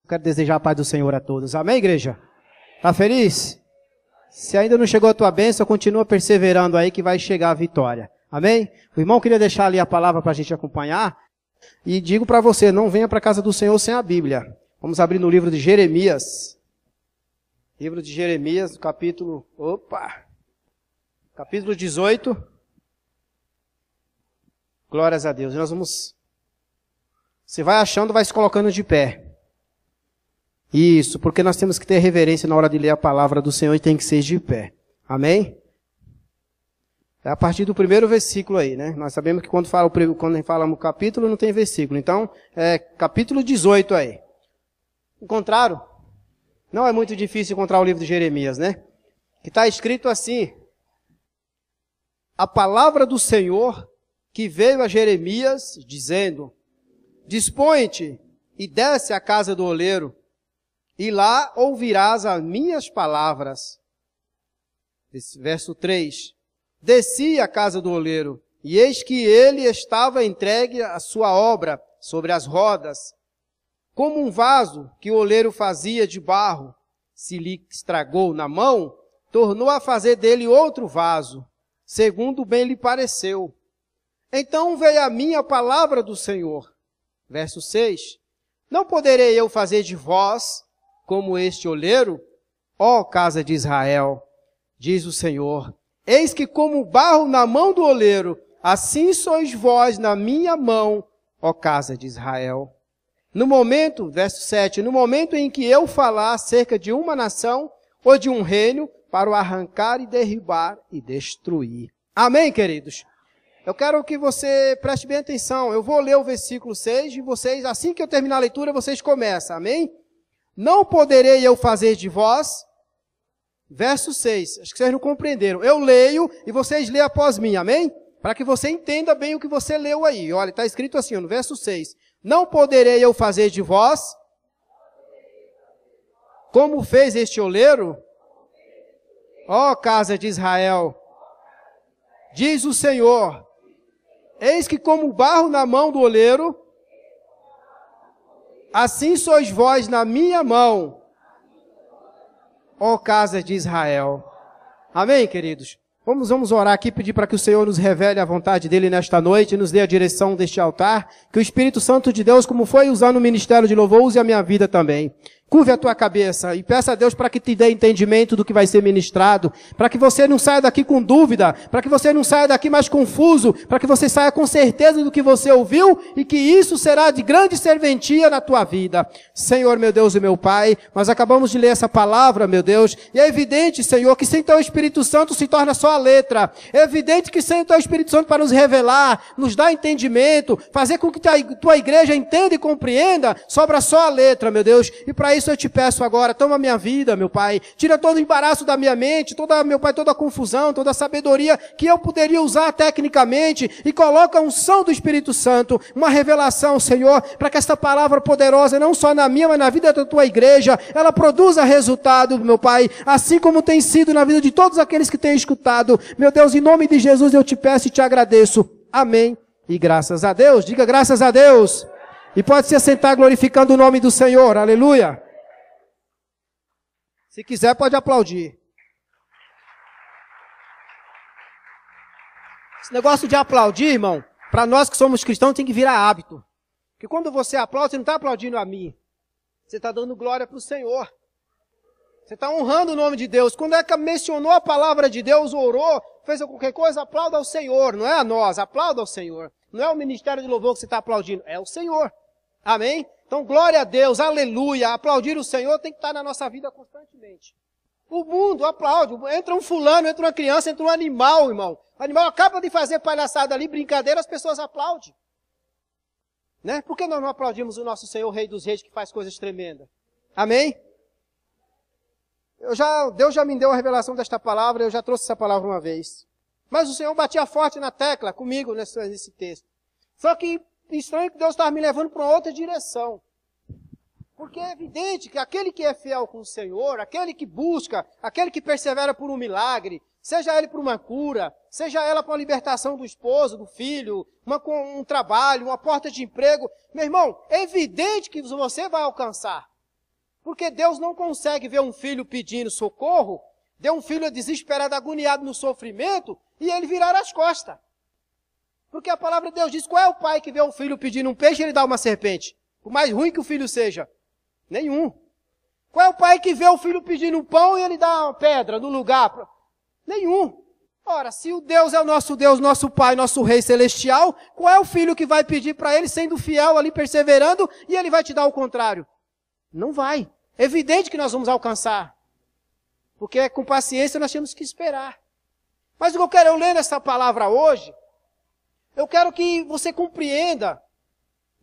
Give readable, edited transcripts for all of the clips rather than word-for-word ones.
Quero desejar a paz do Senhor a todos. Amém, igreja? Tá feliz? Se ainda não chegou a tua bênção, continua perseverando aí que vai chegar a vitória. Amém? O irmão queria deixar ali a palavra para a gente acompanhar. E digo para você, não venha para a casa do Senhor sem a Bíblia. Vamos abrir no livro de Jeremias. Livro de Jeremias, capítulo 18. Glórias a Deus. Nós vamos... Você vai achando, vai se colocando de pé. Isso, porque nós temos que ter reverência na hora de ler a palavra do Senhor e tem que ser de pé. Amém? É a partir do primeiro versículo aí, né? Nós sabemos que quando falamos capítulo não tem versículo. Então, é capítulo 18 aí. Encontraram? Não é muito difícil encontrar o livro de Jeremias, né? Que está escrito assim: a palavra do Senhor que veio a Jeremias, dizendo: dispõe-te e desce à casa do oleiro, e lá ouvirás as minhas palavras. Verso 3. Desci à casa do oleiro, e eis que ele estava entregue à sua obra sobre as rodas, como um vaso que o oleiro fazia de barro. Se lhe estragou na mão, tornou a fazer dele outro vaso, segundo bem lhe pareceu. Então veio a mim a palavra do Senhor. Verso 6. Não poderei eu fazer de vós como este oleiro, ó casa de Israel, diz o Senhor. Eis que como barro na mão do oleiro, assim sois vós na minha mão, ó casa de Israel. No momento, verso 7, no momento em que eu falar acerca de uma nação ou de um reino, para o arrancar e derribar e destruir. Amém, queridos? Eu quero que você preste bem atenção. Eu vou ler o versículo 6 e vocês, assim que eu terminar a leitura, vocês começam. Amém? Não poderei eu fazer de vós... Verso 6, acho que vocês não compreenderam. Eu leio e vocês lêem após mim, amém? Para que você entenda bem o que você leu aí. Olha, está escrito assim, no verso 6. Não poderei eu fazer de vós, como fez este oleiro, ó casa de Israel, diz o Senhor. Eis que como barro na mão do oleiro, assim sois vós na minha mão, ó casa de Israel. Amém, queridos? Vamos orar aqui, pedir para que o Senhor nos revele a vontade dEle nesta noite, nos dê a direção deste altar, que o Espírito Santo de Deus, como foi usando o ministério de louvor, use a minha vida também. Curve a tua cabeça e peça a Deus para que te dê entendimento do que vai ser ministrado, para que você não saia daqui com dúvida, para que você não saia daqui mais confuso, para que você saia com certeza do que você ouviu e que isso será de grande serventia na tua vida. Senhor, meu Deus e meu Pai, nós acabamos de ler essa palavra, meu Deus, e é evidente, Senhor, que sem teu Espírito Santo se torna só a letra. É evidente que sem o teu Espírito Santo para nos revelar, nos dar entendimento, fazer com que tua igreja entenda e compreenda, sobra só a letra, meu Deus, e para isso eu te peço agora, toma a minha vida, meu Pai, tira todo o embaraço da minha mente, meu Pai, toda a confusão, toda a sabedoria que eu poderia usar tecnicamente e coloca a unção do Espírito Santo, uma revelação, Senhor, para que esta palavra poderosa, não só na minha, mas na vida da tua igreja, ela produza resultado, meu Pai, assim como tem sido na vida de todos aqueles que têm escutado. Meu Deus, em nome de Jesus eu te peço e te agradeço. Amém. E graças a Deus, diga graças a Deus. E pode se assentar glorificando o nome do Senhor, aleluia. Se quiser, pode aplaudir. Esse negócio de aplaudir, irmão, para nós que somos cristãos, tem que virar hábito. Porque quando você aplaude, você não está aplaudindo a mim. Você está dando glória para o Senhor. Você está honrando o nome de Deus. Quando é que mencionou a palavra de Deus, orou, fez qualquer coisa, aplauda ao Senhor. Não é a nós, aplauda ao Senhor. Não é o ministério de louvor que você está aplaudindo, é o Senhor. Amém? Então, glória a Deus, aleluia. Aplaudir o Senhor tem que estar na nossa vida constantemente. O mundo aplaude. Entra um fulano, entra uma criança, entra um animal, irmão. O animal acaba de fazer palhaçada ali, brincadeira, as pessoas aplaudem. Né? Por que nós não aplaudimos o nosso Senhor, Rei dos Reis, que faz coisas tremendas? Amém? Deus já me deu a revelação desta palavra, eu já trouxe essa palavra uma vez. Mas o Senhor batia forte na tecla comigo nesse texto. Só que estranho que Deus estava me levando para uma outra direção. Porque é evidente que aquele que é fiel com o Senhor, aquele que busca, aquele que persevera por um milagre, seja ele por uma cura, seja ela por uma libertação do esposo, do filho, um trabalho, uma porta de emprego, meu irmão, é evidente que você vai alcançar. Porque Deus não consegue ver um filho pedindo socorro, ver um filho desesperado, agoniado no sofrimento, e ele virar as costas. Porque a palavra de Deus diz, qual é o pai que vê um filho pedindo um peixe e ele dá uma serpente? Por mais ruim que o filho seja. Nenhum. Qual é o pai que vê o filho pedindo um pão e ele dá uma pedra no lugar? Nenhum. Ora, se o Deus é o nosso Deus, nosso Pai, nosso Rei Celestial, qual é o filho que vai pedir para ele, sendo fiel ali, perseverando, e ele vai te dar o contrário? Não vai. É evidente que nós vamos alcançar. Porque com paciência nós temos que esperar. Mas o que eu quero, eu lendo essa palavra hoje, eu quero que você compreenda,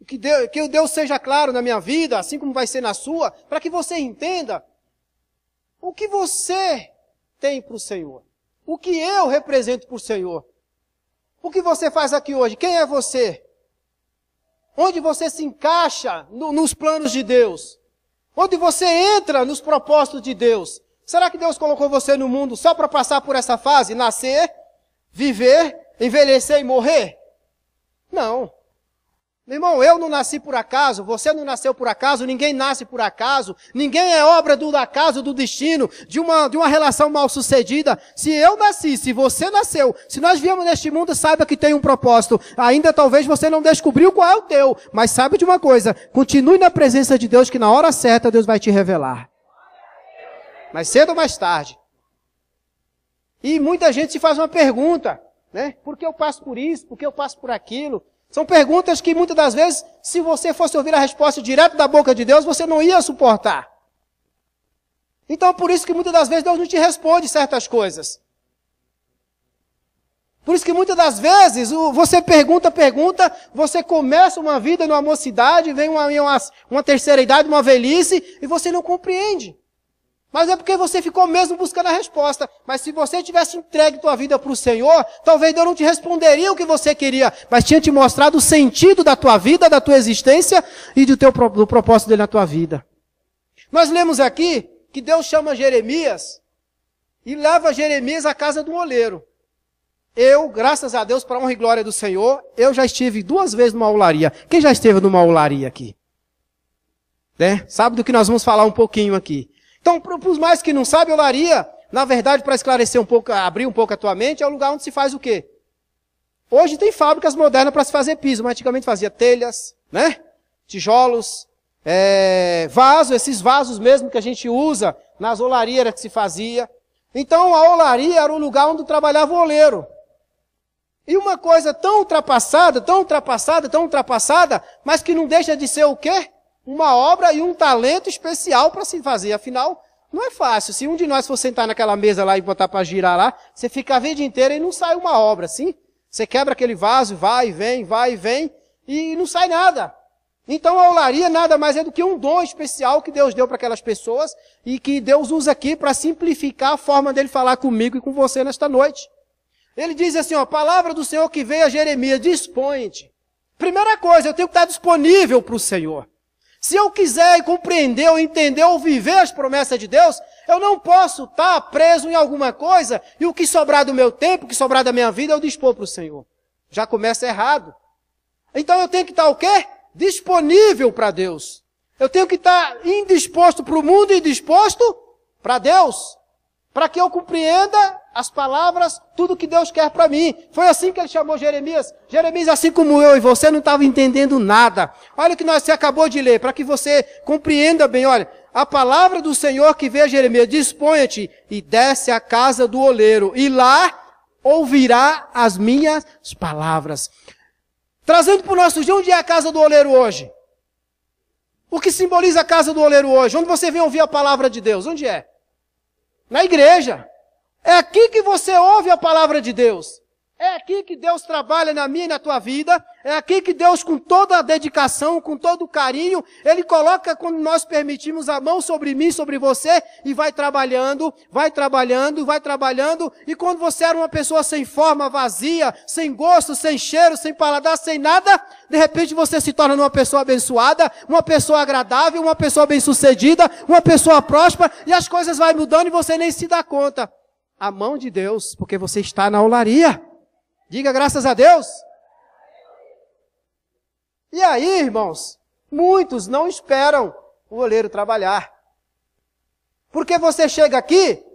que o Deus seja claro na minha vida, assim como vai ser na sua, para que você entenda o que você tem para o Senhor. O que eu represento para o Senhor. O que você faz aqui hoje? Quem é você? Onde você se encaixa nos planos de Deus? Onde você entra nos propósitos de Deus? Será que Deus colocou você no mundo só para passar por essa fase? Nascer, viver, envelhecer e morrer? Não. Meu irmão, eu não nasci por acaso, você não nasceu por acaso, ninguém nasce por acaso, ninguém é obra do acaso, do destino, de uma relação mal sucedida. Se eu nasci, se você nasceu, se nós viemos neste mundo, saiba que tem um propósito. Ainda talvez você não descobriu qual é o teu, mas saiba de uma coisa, continue na presença de Deus, que na hora certa Deus vai te revelar. Mais cedo ou mais tarde. E muita gente se faz uma pergunta, né? Por que eu passo por isso? Por que eu passo por aquilo? São perguntas que muitas das vezes, se você fosse ouvir a resposta direto da boca de Deus, você não ia suportar. Então, por isso que muitas das vezes Deus não te responde certas coisas. Por isso que muitas das vezes você pergunta, você começa uma vida numa mocidade, vem uma terceira idade, uma velhice, e você não compreende. Mas é porque você ficou mesmo buscando a resposta. Mas se você tivesse entregue tua vida para o Senhor, talvez Deus não te responderia o que você queria, mas tinha te mostrado o sentido da tua vida, da tua existência e do propósito dele na tua vida. Nós lemos aqui que Deus chama Jeremias e leva Jeremias à casa do oleiro. Eu, graças a Deus, para a honra e glória do Senhor, eu já estive 2 vezes numa olaria. Quem já esteve numa olaria aqui? Né? Sabe do que nós vamos falar um pouquinho aqui. Então, para os mais que não sabem, olaria, na verdade, para esclarecer um pouco, abrir um pouco a tua mente, é o lugar onde se faz o quê? Hoje tem fábricas modernas para se fazer piso, mas antigamente fazia telhas, né? Tijolos, vasos, esses vasos mesmo que a gente usa nas olarias era que se fazia. Então, a olaria era o lugar onde trabalhava o oleiro. E uma coisa tão ultrapassada, mas que não deixa de ser o quê? Uma obra e um talento especial para se fazer. Afinal, não é fácil. Se um de nós for sentar naquela mesa lá e botar para girar lá, você fica a vida inteira e não sai uma obra, sim? Você quebra aquele vaso, vai e vem, e não sai nada. Então a olaria nada mais é do que um dom especial que Deus deu para aquelas pessoas e que Deus usa aqui para simplificar a forma dele falar comigo e com você nesta noite. Ele diz assim, ó, a palavra do Senhor que veio a Jeremias, dispõe-te. Primeira coisa, eu tenho que estar disponível para o Senhor. Se eu quiser compreender, ou entender, ou viver as promessas de Deus, eu não posso estar preso em alguma coisa e o que sobrar do meu tempo, o que sobrar da minha vida, eu dispor para o Senhor. Já começa errado. Então eu tenho que estar o quê? Disponível para Deus. Eu tenho que estar indisposto para o mundo e disposto para Deus. Para que eu compreenda as palavras, tudo que Deus quer para mim. Foi assim que ele chamou Jeremias. Jeremias, assim como eu e você, não estava entendendo nada. Olha o que você acabou de ler, para que você compreenda bem. Olha, a palavra do Senhor que veio a Jeremias, dispõe-te e desce à casa do oleiro, e lá ouvirá as minhas palavras. Trazendo para o nosso dia, onde é a casa do oleiro hoje? O que simboliza a casa do oleiro hoje? Onde você vem ouvir a palavra de Deus? Onde é? Na igreja. É aqui que você ouve a palavra de Deus. É aqui que Deus trabalha na minha e na tua vida. É aqui que Deus, com toda a dedicação, com todo o carinho, Ele coloca, quando nós permitimos, a mão sobre mim, sobre você, e vai trabalhando. E quando você era uma pessoa sem forma, vazia, sem gosto, sem cheiro, sem paladar, sem nada, de repente você se torna uma pessoa abençoada, uma pessoa agradável, uma pessoa bem-sucedida, uma pessoa próspera, e as coisas vão mudando e você nem se dá conta. A mão de Deus, porque você está na olaria. Diga graças a Deus. E aí, irmãos, muitos não esperam o oleiro trabalhar. Porque você chega aqui,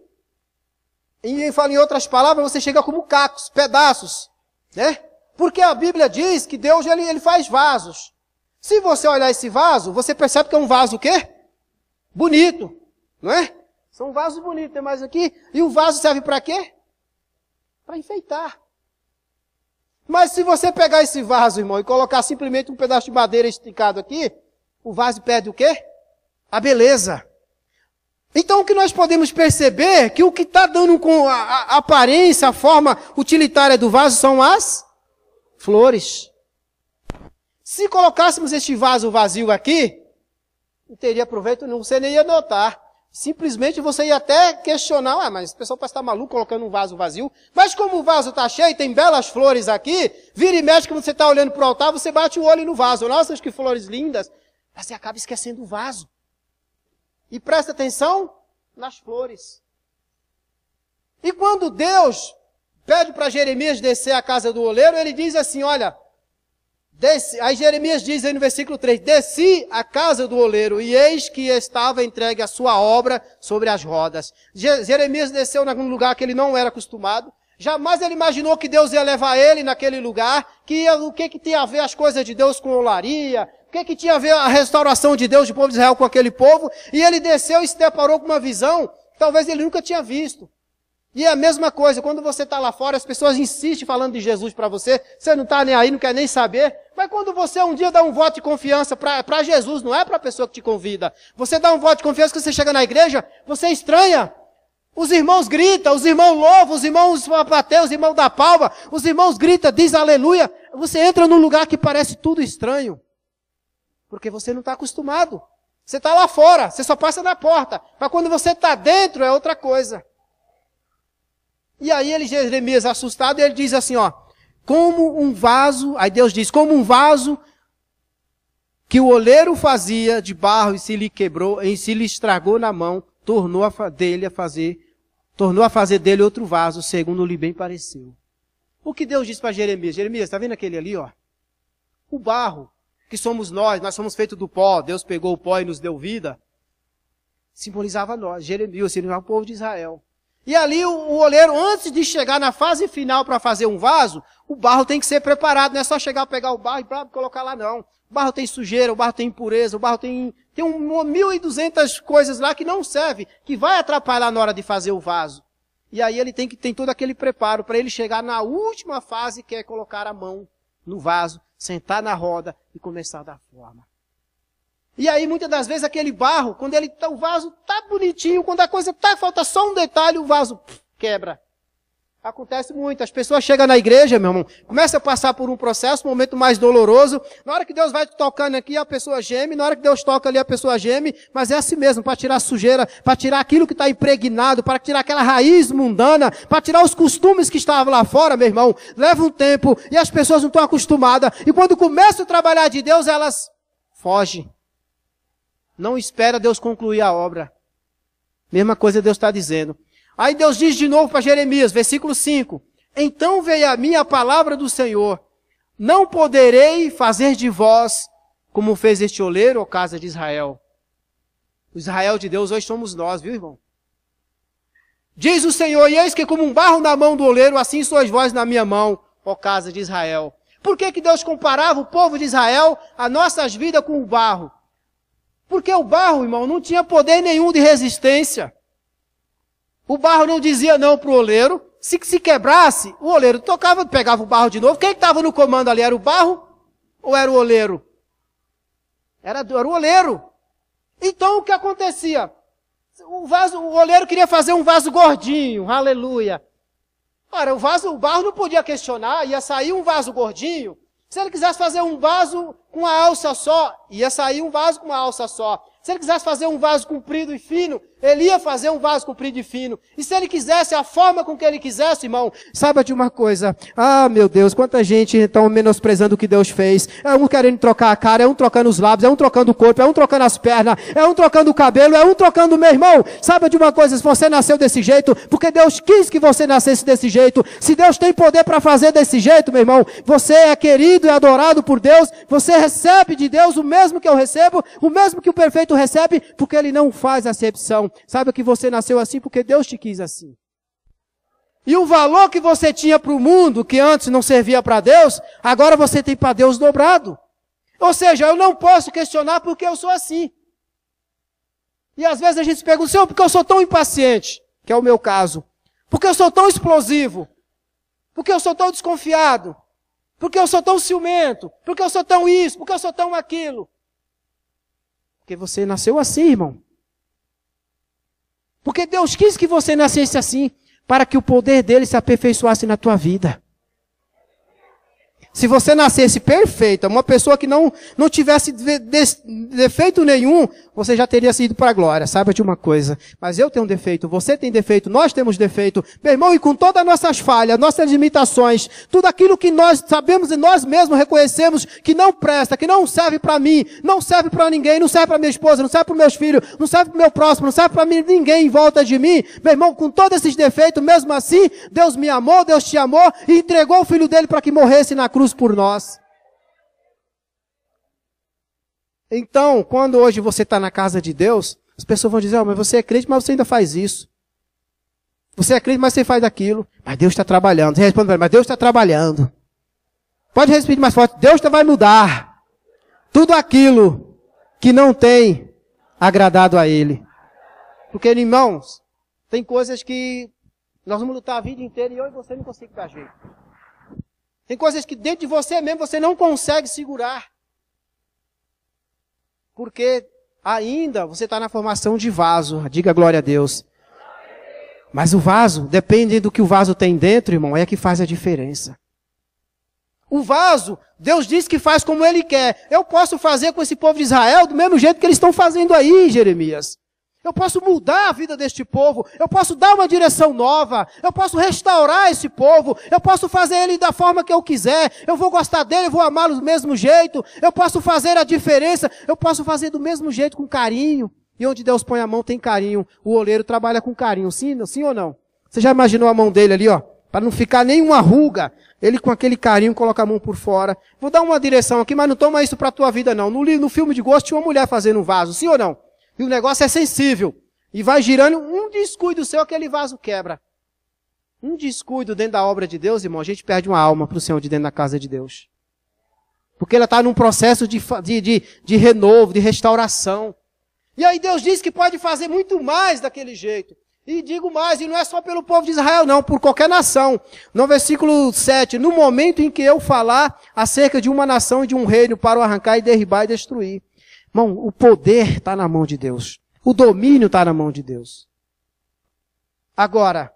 e fala em outras palavras, você chega como cacos, pedaços, né? Porque a Bíblia diz que Deus, ele faz vasos. Se você olhar esse vaso, você percebe que é um vaso o quê? Bonito, não é? São vasos bonitos, tem mais aqui. E o vaso serve para quê? Para enfeitar. Mas se você pegar esse vaso, irmão, e colocar simplesmente um pedaço de madeira esticado aqui, o vaso perde o quê? A beleza. Então o que nós podemos perceber é que o que está dando com a aparência, a forma utilitária do vaso são as flores. Se colocássemos este vaso vazio aqui, não teria proveito nenhum, você nem ia notar. Simplesmente você ia até questionar, mas o pessoal parece estar maluco colocando um vaso vazio. Mas como o vaso está cheio, tem belas flores aqui, vira e mexe quando você está olhando para o altar, você bate o olho no vaso. Nossa, que flores lindas. Mas você acaba esquecendo o vaso. E presta atenção nas flores. E quando Deus pede para Jeremias descer à casa do oleiro, ele diz assim, olha, aí Jeremias diz aí no versículo 3, desci à casa do oleiro, e eis que estava entregue a sua obra sobre as rodas. Jeremias desceu em algum lugar que ele não era acostumado. Jamais ele imaginou que Deus ia levar ele naquele lugar, o que tinha a ver as coisas de Deus com olaria, o que tinha a ver a restauração de Deus, do povo de Israel com aquele povo, e ele desceu e se deparou com uma visão que talvez ele nunca tinha visto. E é a mesma coisa, quando você está lá fora, as pessoas insistem falando de Jesus para você, você não está nem aí, não quer nem saber, mas quando você um dia dá um voto de confiança para Jesus, não é para a pessoa que te convida, você dá um voto de confiança que você chega na igreja, você estranha. Os irmãos gritam, os irmãos louvam, os irmãos bateu, os irmãos da palma, os irmãos gritam, diz aleluia. Você entra num lugar que parece tudo estranho. Porque você não está acostumado. Você está lá fora, você só passa na porta. Mas quando você está dentro é outra coisa. E aí Jeremias, assustado, ele diz assim, ó, como um vaso, aí Deus diz, como um vaso que o oleiro fazia de barro e se lhe quebrou, e se lhe estragou na mão, tornou a fazer dele outro vaso, segundo lhe bem pareceu. O que Deus disse para Jeremias? Jeremias, está vendo aquele ali, ó? O barro, que somos nós somos feitos do pó, Deus pegou o pó e nos deu vida, simbolizava nós, Jeremias, simbolizava o povo de Israel. E ali o oleiro, antes de chegar na fase final para fazer um vaso, o barro tem que ser preparado, não é só chegar, pegar o barro e colocar lá não. O barro tem sujeira, o barro tem impureza, o barro tem 1.200 coisas lá que não serve, que vai atrapalhar na hora de fazer o vaso. E aí ele tem todo aquele preparo para ele chegar na última fase, que é colocar a mão no vaso, sentar na roda e começar a dar forma. E aí muitas das vezes aquele barro, quando o vaso tá bonitinho, quando a coisa falta só um detalhe, o vaso quebra. Acontece muito. As pessoas chegam na igreja, meu irmão, começa a passar por um processo, um momento mais doloroso. Na hora que Deus vai tocando aqui, a pessoa geme. Na hora que Deus toca ali, a pessoa geme. Mas é assim mesmo, para tirar a sujeira, para tirar aquilo que está impregnado, para tirar aquela raiz mundana, para tirar os costumes que estavam lá fora, meu irmão. Leva um tempo e as pessoas não estão acostumadas. E quando começam a trabalhar de Deus, elas fogem. Não espera Deus concluir a obra. Mesma coisa Deus está dizendo. Aí Deus diz de novo para Jeremias, versículo 5. Então veio a mim a palavra do Senhor. Não poderei fazer de vós como fez este oleiro, ó casa de Israel. O Israel de Deus hoje somos nós, viu, irmão? Diz o Senhor, e eis que como um barro na mão do oleiro, assim sois vós na minha mão, ó casa de Israel. Por que Deus comparava o povo de Israel, a nossas vidas, com o barro? Porque o barro, irmão, não tinha poder nenhum de resistência. O barro não dizia não para o oleiro. Se quebrasse, o oleiro tocava, pegava o barro de novo. Quem estava no comando ali? Era o barro ou era o oleiro? Era o oleiro. Então o que acontecia? O oleiro queria fazer um vaso gordinho, aleluia. Ora, o barro não podia questionar, ia sair um vaso gordinho. Se ele quisesse fazer um vaso com uma alça só, ia sair um vaso com uma alça só. Se ele quisesse fazer um vaso comprido e fino, ele ia fazer um vaso comprido e fino. E se ele quisesse, a forma com que ele quisesse, irmão, saiba de uma coisa. Ah, meu Deus, quanta gente está menosprezando o que Deus fez. É um querendo trocar a cara, é um trocando os lábios, é um trocando o corpo, é um trocando as pernas, é um trocando o cabelo, é um trocando, meu irmão. Saiba de uma coisa, se você nasceu desse jeito, porque Deus quis que você nascesse desse jeito. Se Deus tem poder para fazer desse jeito, meu irmão, você é querido e adorado por Deus, você recebe de Deus o mesmo que eu recebo, o mesmo que o perfeito recebe, porque ele não faz acepção. Não. Saiba que você nasceu assim porque Deus te quis assim. E o valor que você tinha para o mundo, que antes não servia para Deus, agora você tem para Deus dobrado. Ou seja, eu não posso questionar porque eu sou assim. E às vezes a gente se pergunta, Senhor, porque eu sou tão impaciente, que é o meu caso. Porque eu sou tão explosivo. Porque eu sou tão desconfiado. Porque eu sou tão ciumento. Porque eu sou tão isso. Porque eu sou tão aquilo. Porque você nasceu assim, irmão. Porque Deus quis que você nascesse assim, para que o poder dele se aperfeiçoasse na tua vida. Se você nascesse perfeita, uma pessoa que não tivesse defeito nenhum, você já teria sido para a glória. Saiba de uma coisa. Mas eu tenho um defeito, você tem defeito, nós temos defeito. Meu irmão, e com todas as nossas falhas, nossas limitações, tudo aquilo que nós sabemos e nós mesmos reconhecemos que não presta, que não serve para mim, não serve para ninguém, não serve para minha esposa, não serve para meus filhos, não serve para o meu próximo, não serve para ninguém em volta de mim. Meu irmão, com todos esses defeitos, mesmo assim, Deus me amou, Deus te amou e entregou o Filho dele para que morresse na cruz por nós. Então, quando hoje você está na casa de Deus, as pessoas vão dizer, mas você é crente, mas você ainda faz isso. Você é crente, mas você faz aquilo. Mas Deus está trabalhando. Você responde, mas Deus está trabalhando. Pode repetir mais forte, Deus vai mudar tudo aquilo que não tem agradado a Ele. Porque, irmãos, tem coisas que nós vamos lutar a vida inteira e eu e você não conseguimos dar jeito. Tem coisas que dentro de você mesmo você não consegue segurar. Porque ainda você está na formação de vaso. Diga glória a Deus. Mas o vaso, depende do que o vaso tem dentro, irmão, é que faz a diferença. O vaso, Deus diz que faz como Ele quer. Eu posso fazer com esse povo de Israel do mesmo jeito que eles estão fazendo aí, Jeremias. Eu posso mudar a vida deste povo, eu posso dar uma direção nova, eu posso restaurar esse povo, eu posso fazer ele da forma que eu quiser, eu vou gostar dele, eu vou amá-lo do mesmo jeito, eu posso fazer a diferença, eu posso fazer do mesmo jeito com carinho. E onde Deus põe a mão tem carinho, o oleiro trabalha com carinho, sim ou não? Você já imaginou a mão dele ali, ó? Para não ficar nenhuma ruga, ele com aquele carinho coloca a mão por fora. Vou dar uma direção aqui, mas não toma isso para a tua vida não. No filme de Ghost tinha uma mulher fazendo um vaso, sim ou não? E o negócio é sensível. E vai girando, um descuido seu, aquele vaso quebra. Um descuido dentro da obra de Deus, irmão, a gente perde uma alma para o Senhor de dentro da casa de Deus. Porque ela está num processo de renovo, de restauração. E aí Deus diz que pode fazer muito mais daquele jeito. E digo mais, e não é só pelo povo de Israel não, por qualquer nação. No versículo 7, no momento em que eu falar acerca de uma nação e de um reino para o arrancar e derribar e destruir. Irmão, o poder está na mão de Deus. O domínio está na mão de Deus. Agora,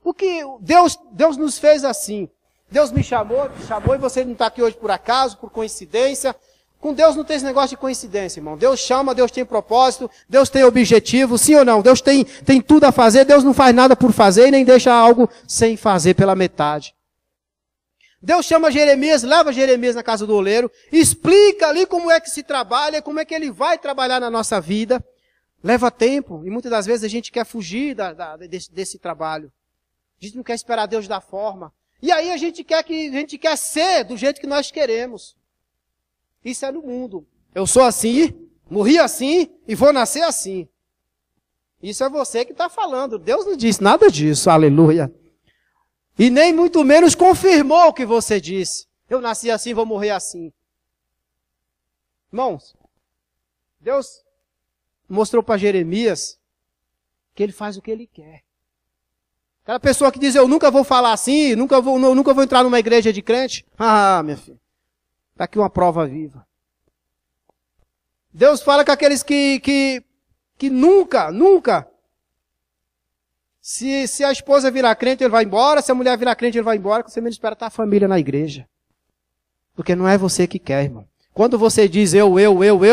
o que Deus nos fez assim? Deus me chamou e você não está aqui hoje por acaso, por coincidência. Com Deus não tem esse negócio de coincidência, irmão. Deus chama, Deus tem propósito, Deus tem objetivo, sim ou não? Deus tem tudo a fazer, Deus não faz nada por fazer e nem deixa algo sem fazer pela metade. Deus chama Jeremias, leva Jeremias na casa do oleiro, explica ali como é que se trabalha, como é que ele vai trabalhar na nossa vida. Leva tempo, e muitas das vezes a gente quer fugir desse trabalho. A gente não quer esperar Deus dar forma. E aí a gente quer ser do jeito que nós queremos. Isso é no mundo. Eu sou assim, morri assim e vou nascer assim. Isso é você que está falando. Deus não disse nada disso, aleluia. E nem muito menos confirmou o que você disse. Eu nasci assim, vou morrer assim. Irmãos, Deus mostrou para Jeremias que ele faz o que ele quer. Aquela pessoa que diz, eu nunca vou falar assim, nunca vou entrar numa igreja de crente. Ah, minha filha, está aqui uma prova viva. Deus fala com aqueles que nunca, se a esposa virar crente, ele vai embora, se a mulher virar crente, ele vai embora, que você menos espera estar a família na igreja. Porque não é você que quer, irmão. Quando você diz eu, meu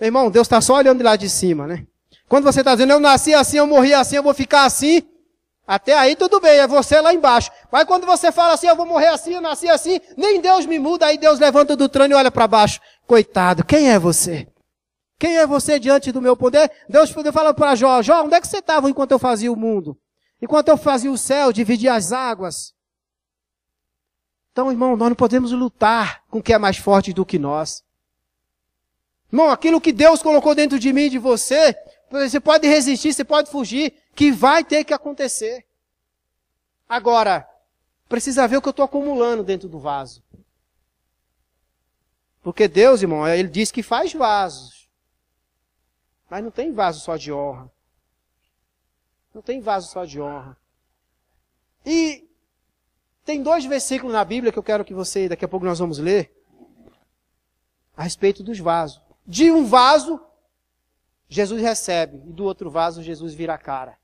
irmão, Deus está só olhando de lá de cima, né? Quando você está dizendo, eu nasci assim, eu morri assim, eu vou ficar assim, até aí tudo bem, é você lá embaixo. Mas quando você fala assim, eu vou morrer assim, eu nasci assim, nem Deus me muda, aí Deus levanta do trono e olha para baixo. Coitado, quem é você? Quem é você diante do meu poder? Deus fala para Jó, onde é que você estava enquanto eu fazia o mundo? Enquanto eu fazia o céu, dividia as águas. Então, irmão, nós não podemos lutar com o que é mais forte do que nós. Irmão, aquilo que Deus colocou dentro de mim e de você, Você pode resistir, você pode fugir, que vai ter que acontecer. Agora, precisa ver o que eu estou acumulando dentro do vaso. Porque Deus, irmão, Ele diz que faz vasos. Mas não tem vaso só de honra. Não tem vaso só de honra. E tem 2 versículos na Bíblia que eu quero que você, daqui a pouco nós vamos ler, a respeito dos vasos. De um vaso, Jesus recebe, e do outro vaso, Jesus vira a cara.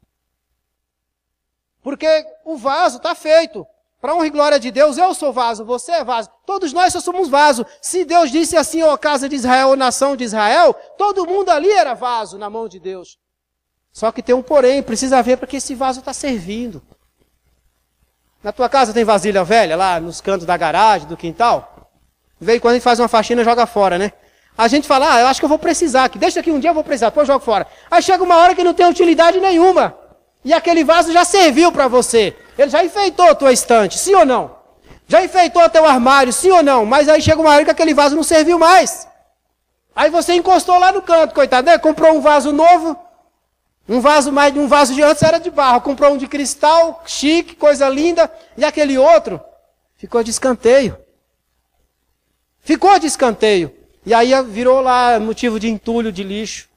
Porque o vaso está feito. Para honra e glória de Deus, eu sou vaso, você é vaso. Todos nós só somos vaso. Se Deus disse assim, ó casa de Israel, ou nação de Israel, todo mundo ali era vaso na mão de Deus. Só que tem um porém, precisa ver para que esse vaso está servindo. Na tua casa tem vasilha velha, lá nos cantos da garagem, do quintal? Veio quando a gente faz uma faxina, joga fora, né? A gente fala, eu acho que eu vou precisar aqui. Deixa aqui um dia eu vou precisar, depois eu jogo fora. Aí chega uma hora que não tem utilidade nenhuma. E aquele vaso já serviu para você. Ele já enfeitou a tua estante, sim ou não? Já enfeitou o teu armário, sim ou não? Mas aí chega uma hora que aquele vaso não serviu mais. Aí você encostou lá no canto, coitado, né? Comprou um vaso novo. Um vaso de antes era de barro. Comprou um de cristal, chique, coisa linda. E aquele outro ficou de escanteio. Ficou de escanteio. E aí virou lá motivo de entulho, de lixo.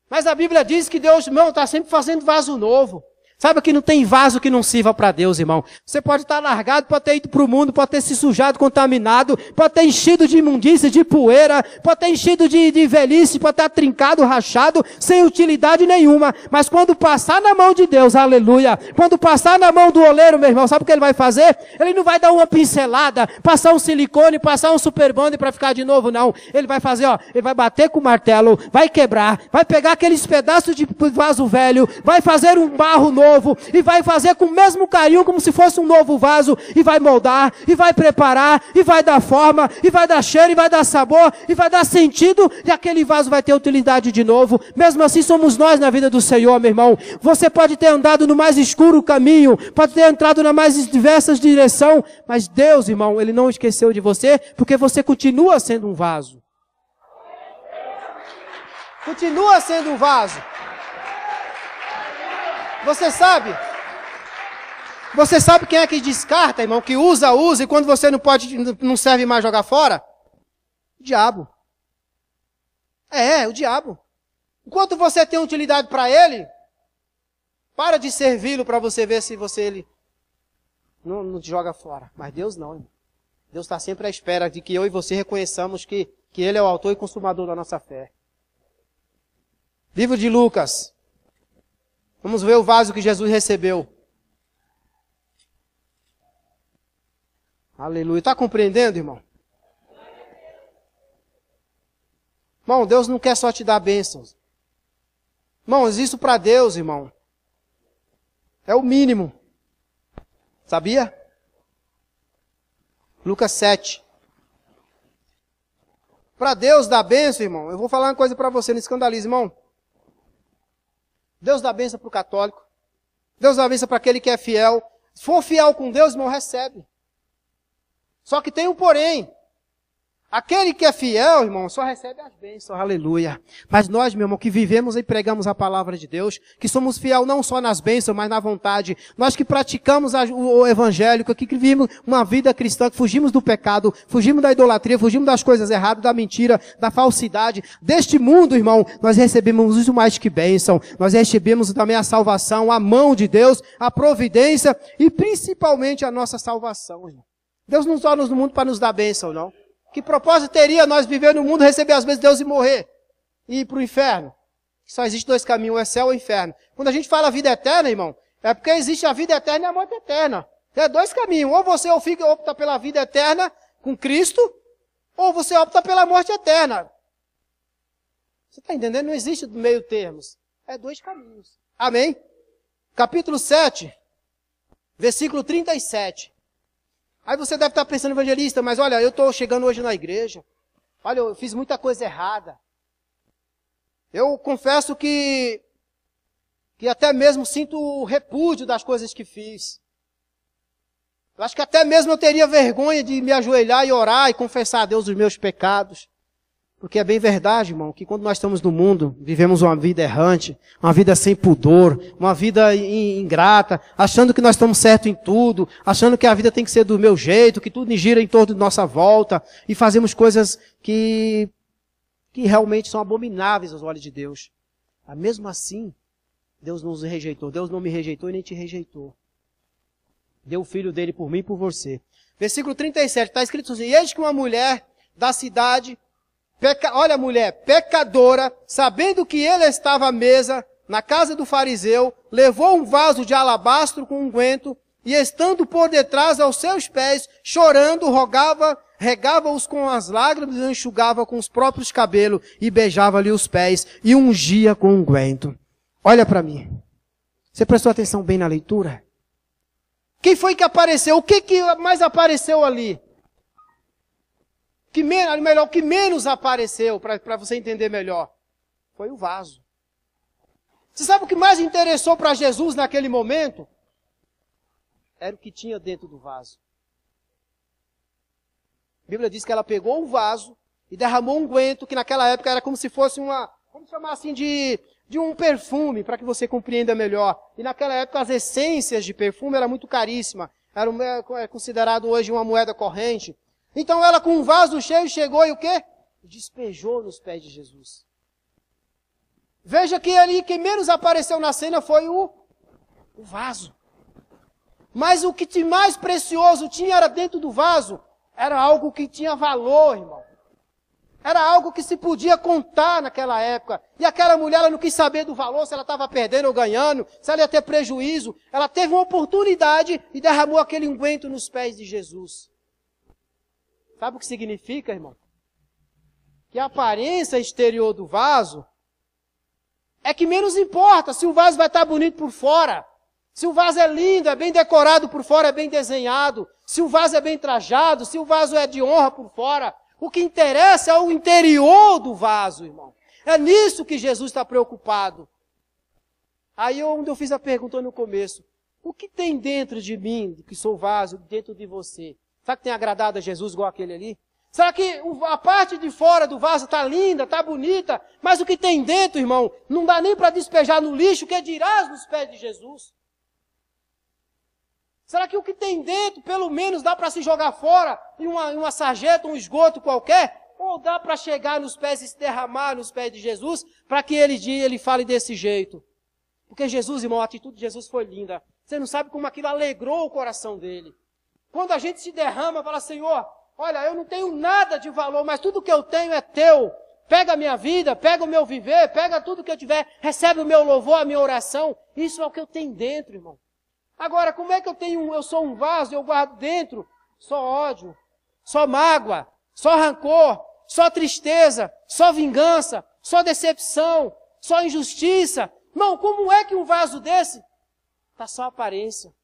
Mas a Bíblia diz que Deus, irmão, está sempre fazendo vaso novo. Sabe que não tem vaso que não sirva para Deus, irmão. Você pode estar largado, pode ter ido para o mundo, pode ter se sujado, contaminado, pode ter enchido de imundícia, de poeira, pode ter enchido de velhice, pode estar trincado, rachado, sem utilidade nenhuma. Mas quando passar na mão de Deus, aleluia, quando passar na mão do oleiro, meu irmão, sabe o que ele vai fazer? Ele não vai dar uma pincelada, passar um silicone, passar um super bond para ficar de novo, não. Ele vai fazer, ele vai bater com o martelo, vai quebrar, vai pegar aqueles pedaços de vaso velho, vai fazer um barro novo, e vai fazer com o mesmo carinho como se fosse um novo vaso, e vai moldar, e vai preparar, e vai dar forma, e vai dar cheiro, e vai dar sabor, e vai dar sentido, e aquele vaso vai ter utilidade de novo. Mesmo assim somos nós na vida do Senhor, meu irmão. Você pode ter andado no mais escuro caminho, pode ter entrado na mais diversas direções, mas Deus, irmão, Ele não esqueceu de você, porque você continua sendo um vaso. Continua sendo um vaso. Você sabe quem é que descarta, irmão? Que usa, e quando você não serve mais jogar fora? O diabo. O diabo. Enquanto você tem utilidade para ele, para de servi-lo para você ver se ele não te joga fora. Mas Deus não, irmão. Deus está sempre à espera de que eu e você reconheçamos que Ele é o autor e consumador da nossa fé. Livro de Lucas. Vamos ver o vaso que Jesus recebeu. Aleluia. Está compreendendo, irmão? Irmão, Deus não quer só te dar bênçãos. Irmãos, isso para Deus, irmão, é o mínimo. Sabia? Lucas 7. Para Deus dar bênção, irmão, eu vou falar uma coisa para você, não escandalize, irmão. Deus dá bênção para o católico. Deus dá bênção para aquele que é fiel. Se for fiel com Deus, irmão, recebe. Só que tem um porém. Aquele que é fiel, irmão, só recebe as bênçãos, aleluia. Mas nós, meu irmão, que vivemos e pregamos a palavra de Deus, que somos fiel não só nas bênçãos, mas na vontade, nós que praticamos o evangélico, que vivemos uma vida cristã, que fugimos do pecado, fugimos da idolatria, fugimos das coisas erradas, da mentira, da falsidade, deste mundo, irmão, nós recebemos isso mais que bênção, nós recebemos também a salvação, a mão de Deus, a providência e principalmente a nossa salvação, irmão. Deus não só nos no mundo para nos dar bênção, não. Que propósito teria nós viver no mundo, receber as bênçãos de Deus e morrer? E ir para o inferno? Só existe 2 caminhos, é céu ou inferno. Quando a gente fala vida eterna, irmão, é porque existe a vida eterna e a morte eterna. Tem 2 caminhos. Ou você opta pela vida eterna com Cristo, ou você opta pela morte eterna. Você está entendendo? Não existe meio termos. É 2 caminhos. Amém? Capítulo 7, versículo 37. Aí você deve estar pensando, evangelista, mas olha, eu estou chegando hoje na igreja. Olha, eu fiz muita coisa errada. Eu confesso que até mesmo sinto o repúdio das coisas que fiz. Eu acho que até mesmo eu teria vergonha de me ajoelhar e orar e confessar a Deus os meus pecados. Porque é bem verdade, irmão, que quando nós estamos no mundo, vivemos uma vida errante, uma vida sem pudor, uma vida ingrata, achando que nós estamos certos em tudo, achando que a vida tem que ser do meu jeito, que tudo gira em torno de nossa volta, e fazemos coisas que realmente são abomináveis aos olhos de Deus. Mas mesmo assim, Deus não nos rejeitou. Deus não me rejeitou e nem te rejeitou. Deu o Filho dele por mim e por você. Versículo 37, está escrito assim: e eis que uma mulher da cidade, olha a mulher, pecadora, sabendo que ele estava à mesa, na casa do fariseu, levou um vaso de alabastro com unguento, e estando por detrás aos seus pés, chorando, regava-os com as lágrimas, enxugava com os próprios cabelos, e beijava-lhe os pés, e ungia com unguento. Olha para mim. Você prestou atenção bem na leitura? Quem foi que apareceu? O que mais apareceu ali? O que menos apareceu, para você entender melhor, foi o vaso. Você sabe o que mais interessou para Jesus naquele momento? Era o que tinha dentro do vaso. A Bíblia diz que ela pegou o vaso e derramou um unguento, que naquela época era como se fosse vamos chamar assim de um perfume, para que você compreenda melhor. E naquela época as essências de perfume eram muito caríssimas. Era considerado hoje uma moeda corrente. Então ela com um vaso cheio chegou e o quê? Despejou nos pés de Jesus. Veja que ali quem menos apareceu na cena foi o vaso. Mas o que de mais precioso tinha era dentro do vaso. Era algo que tinha valor, irmão. Era algo que se podia contar naquela época. E aquela mulher, ela não quis saber do valor, se ela estava perdendo ou ganhando, se ela ia ter prejuízo. Ela teve uma oportunidade e derramou aquele unguento nos pés de Jesus. Sabe o que significa, irmão? Que a aparência exterior do vaso é que menos importa se o vaso vai estar bonito por fora. Se o vaso é lindo, é bem decorado por fora, é bem desenhado. Se o vaso é bem trajado, se o vaso é de honra por fora. O que interessa é o interior do vaso, irmão. É nisso que Jesus está preocupado. Aí onde eu fiz a pergunta no começo. O que tem dentro de mim, que sou vaso, dentro de você? Será que tem agradado a Jesus igual aquele ali? Será que a parte de fora do vaso está linda, está bonita, mas o que tem dentro, irmão, não dá nem para despejar no lixo, que dirás nos pés de Jesus? Será que o que tem dentro, pelo menos, dá para se jogar fora em uma sarjeta, um esgoto qualquer? Ou dá para chegar nos pés e se derramar nos pés de Jesus, para que ele fale desse jeito? Porque Jesus, irmão, a atitude de Jesus foi linda. Você não sabe como aquilo alegrou o coração dele. Quando a gente se derrama, fala: Senhor, olha, eu não tenho nada de valor, mas tudo que eu tenho é teu. Pega a minha vida, pega o meu viver, pega tudo que eu tiver, recebe o meu louvor, a minha oração. Isso é o que eu tenho dentro, irmão. Agora, como é que eu sou um vaso, eu guardo dentro só ódio, só mágoa, só rancor, só tristeza, só vingança, só decepção, só injustiça? Não, como é que um vaso desse está só aparência?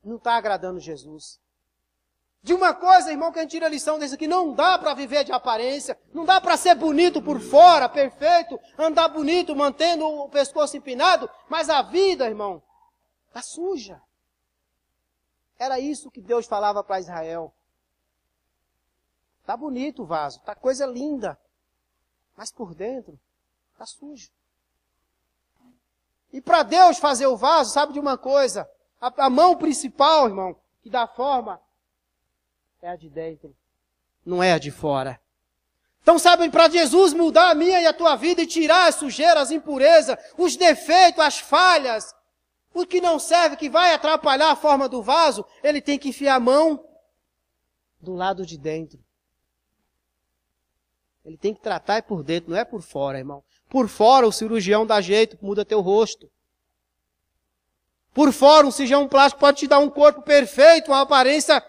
Não está agradando Jesus. De uma coisa, irmão, que a gente tira a lição desse aqui: não dá para viver de aparência, não dá para ser bonito por fora, perfeito, andar bonito, mantendo o pescoço empinado, mas a vida, irmão, está suja. Era isso que Deus falava para Israel. Está bonito o vaso, está coisa linda, mas por dentro está sujo. E para Deus fazer o vaso, sabe de uma coisa? A mão principal, irmão, que dá forma, é a de dentro, não é a de fora. Então, sabe, para Jesus mudar a minha e a tua vida e tirar as sujeiras, as impurezas, os defeitos, as falhas, o que não serve, que vai atrapalhar a forma do vaso, ele tem que enfiar a mão do lado de dentro. Ele tem que tratar por dentro, não é por fora, irmão. Por fora o cirurgião dá jeito, muda teu rosto. Por fora um cirurgião plástico pode te dar um corpo perfeito, uma aparência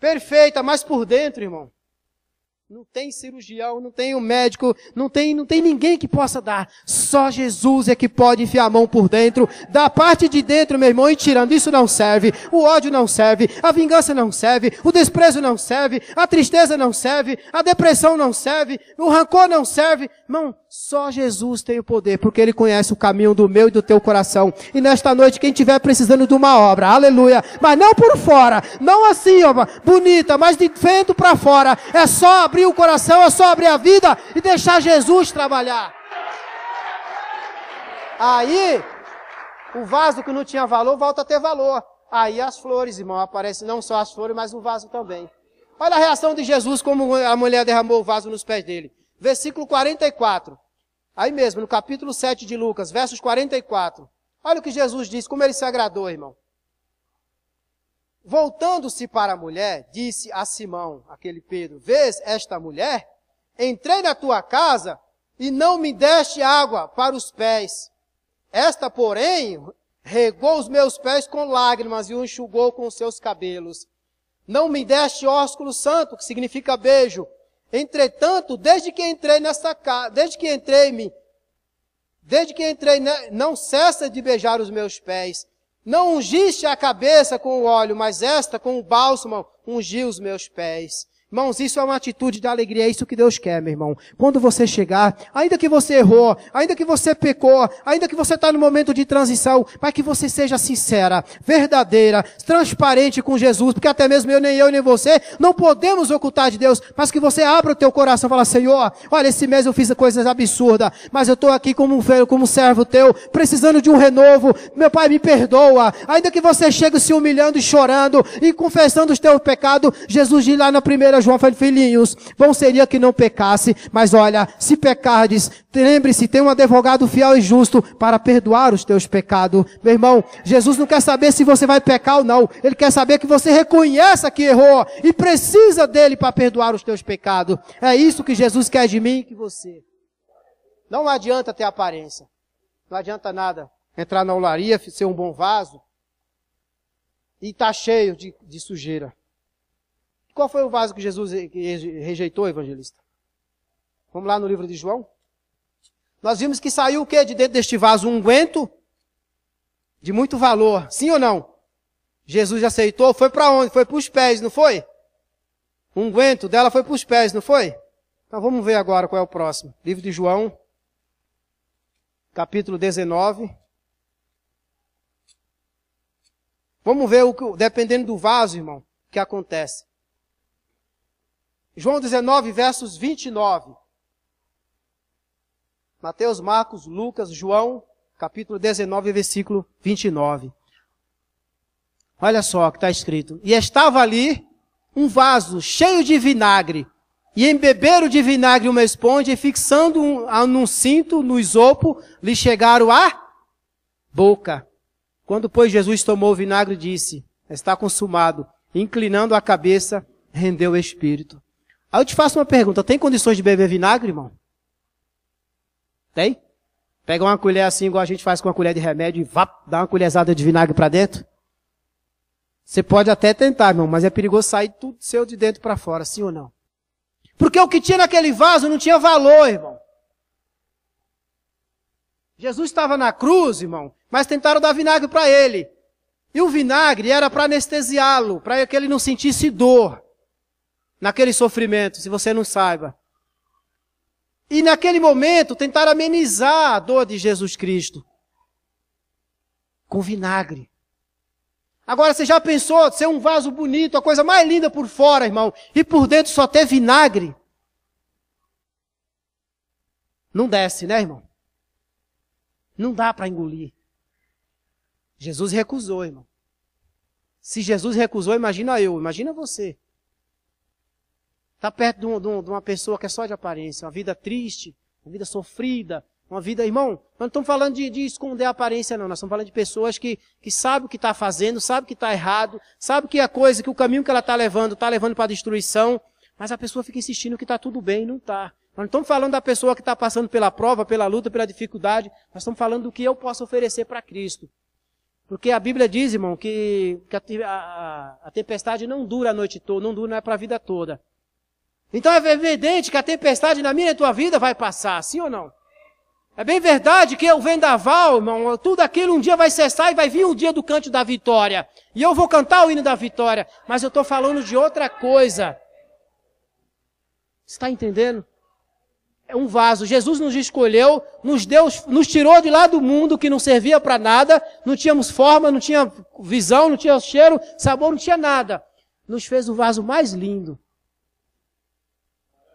perfeita, mas por dentro, irmão, não tem cirurgião, não tem um médico, não tem ninguém que possa dar. Só Jesus é que pode enfiar a mão por dentro, da parte de dentro, meu irmão, e tirando. Isso não serve, o ódio não serve, a vingança não serve, o desprezo não serve, a tristeza não serve, a depressão não serve, o rancor não serve. Irmão, Só Jesus tem o poder, porque Ele conhece o caminho do meu e do teu coração. E nesta noite, quem estiver precisando de uma obra, aleluia, mas não por fora, não assim, ó, bonita, mas de dentro para fora. É só abrir o coração, é só abrir a vida e deixar Jesus trabalhar. Aí, o vaso que não tinha valor, volta a ter valor. Aí as flores, irmão, aparecem não só as flores, mas o vaso também. Olha a reação de Jesus, como a mulher derramou o vaso nos pés dele. Versículo 44. Aí mesmo, no capítulo 7 de Lucas, versos 44. Olha o que Jesus disse, como ele se agradou, irmão. Voltando-se para a mulher, disse a Simão, aquele Pedro, vês esta mulher? Entrei na tua casa e não me deste água para os pés. Esta, porém, regou os meus pés com lágrimas e o enxugou com os seus cabelos. Não me deste ósculo santo, que significa beijo. Entretanto, desde que entrei, não cessa de beijar os meus pés. Não ungiste a cabeça com o óleo, mas esta, com o bálsamo, ungiu os meus pés. Irmãos, isso é uma atitude de alegria, é isso que Deus quer, meu irmão. Quando você chegar, ainda que você errou, ainda que você pecou, ainda que você está no momento de transição, mas que você seja sincera, verdadeira, transparente com Jesus, porque até mesmo nem eu, nem você, não podemos ocultar de Deus, mas que você abra o teu coração e fala, Senhor, olha, esse mês eu fiz coisas absurdas, mas eu estou aqui como um servo teu, precisando de um renovo, meu Pai, me perdoa. Ainda que você chegue se humilhando e chorando, e confessando os teus pecados, Jesus diz lá na primeira João falou, filhinhos, bom seria que não pecasse, mas olha, se pecardes, lembre-se, tem um advogado fiel e justo para perdoar os teus pecados. Meu irmão, Jesus não quer saber se você vai pecar ou não, Ele quer saber que você reconheça que errou e precisa dEle para perdoar os teus pecados. É isso que Jesus quer de mim e de você. Não adianta ter aparência, não adianta nada entrar na olaria, ser um bom vaso e estar cheio de sujeira. Qual foi o vaso que Jesus rejeitou, evangelista? Vamos lá no livro de João. Nós vimos que saiu o quê de dentro deste vaso? Um unguento de muito valor. Sim ou não? Jesus aceitou, foi para onde? Foi para os pés, não foi? O unguento dela foi para os pés, não foi? Então vamos ver agora qual é o próximo. Livro de João, capítulo 19. Vamos ver, dependendo do vaso, irmão, o que acontece. João 19, versos 29. Mateus, Marcos, Lucas, João, capítulo 19, versículo 29. Olha só o que está escrito. E estava ali um vaso cheio de vinagre, e embeberam de vinagre uma esponja, e fixando num cinto, no isopo, lhe chegaram à boca. Quando, pois, Jesus tomou o vinagre, disse, está consumado. Inclinando a cabeça, rendeu o espírito. Aí eu te faço uma pergunta, tem condições de beber vinagre, irmão? Tem? Pega uma colher assim, igual a gente faz com uma colher de remédio e dá uma colherzada de vinagre para dentro? Você pode até tentar, irmão, mas é perigoso sair tudo seu de dentro para fora, sim ou não? Porque o que tinha naquele vaso não tinha valor, irmão. Jesus estava na cruz, irmão, mas tentaram dar vinagre para ele. E o vinagre era para anestesiá-lo, para que ele não sentisse dor naquele sofrimento, se você não saiba. E naquele momento tentaram amenizar a dor de Jesus Cristo com vinagre. Agora você já pensou ser um vaso bonito, a coisa mais linda por fora, irmão, e por dentro só ter vinagre? Não desce, né, irmão? Não dá para engolir. Jesus recusou, irmão. Se Jesus recusou, imagina você. Está perto de uma pessoa que é só de aparência, uma vida triste, uma vida sofrida, uma vida... Irmão, nós não estamos falando de esconder a aparência, não. Nós estamos falando de pessoas que sabem o que está fazendo, sabem que está errado, sabem que que o caminho que ela está levando para a destruição, mas a pessoa fica insistindo que está tudo bem e não está. Nós não estamos falando da pessoa que está passando pela prova, pela luta, pela dificuldade. Nós estamos falando do que eu posso oferecer para Cristo. Porque a Bíblia diz, irmão, que a tempestade não dura a noite toda, não é para a vida toda. Então é evidente que a tempestade na minha e na tua vida vai passar, sim ou não? É bem verdade que o vendaval, irmão, tudo aquilo um dia vai cessar e vai vir o dia do cântico da vitória. E eu vou cantar o hino da vitória, mas eu estou falando de outra coisa. Você está entendendo? um vaso. Jesus nos escolheu, nos tirou de lá do mundo que não servia para nada, não tínhamos forma, não tinha visão, não tinha cheiro, sabor, não tinha nada. Nos fez o vaso mais lindo.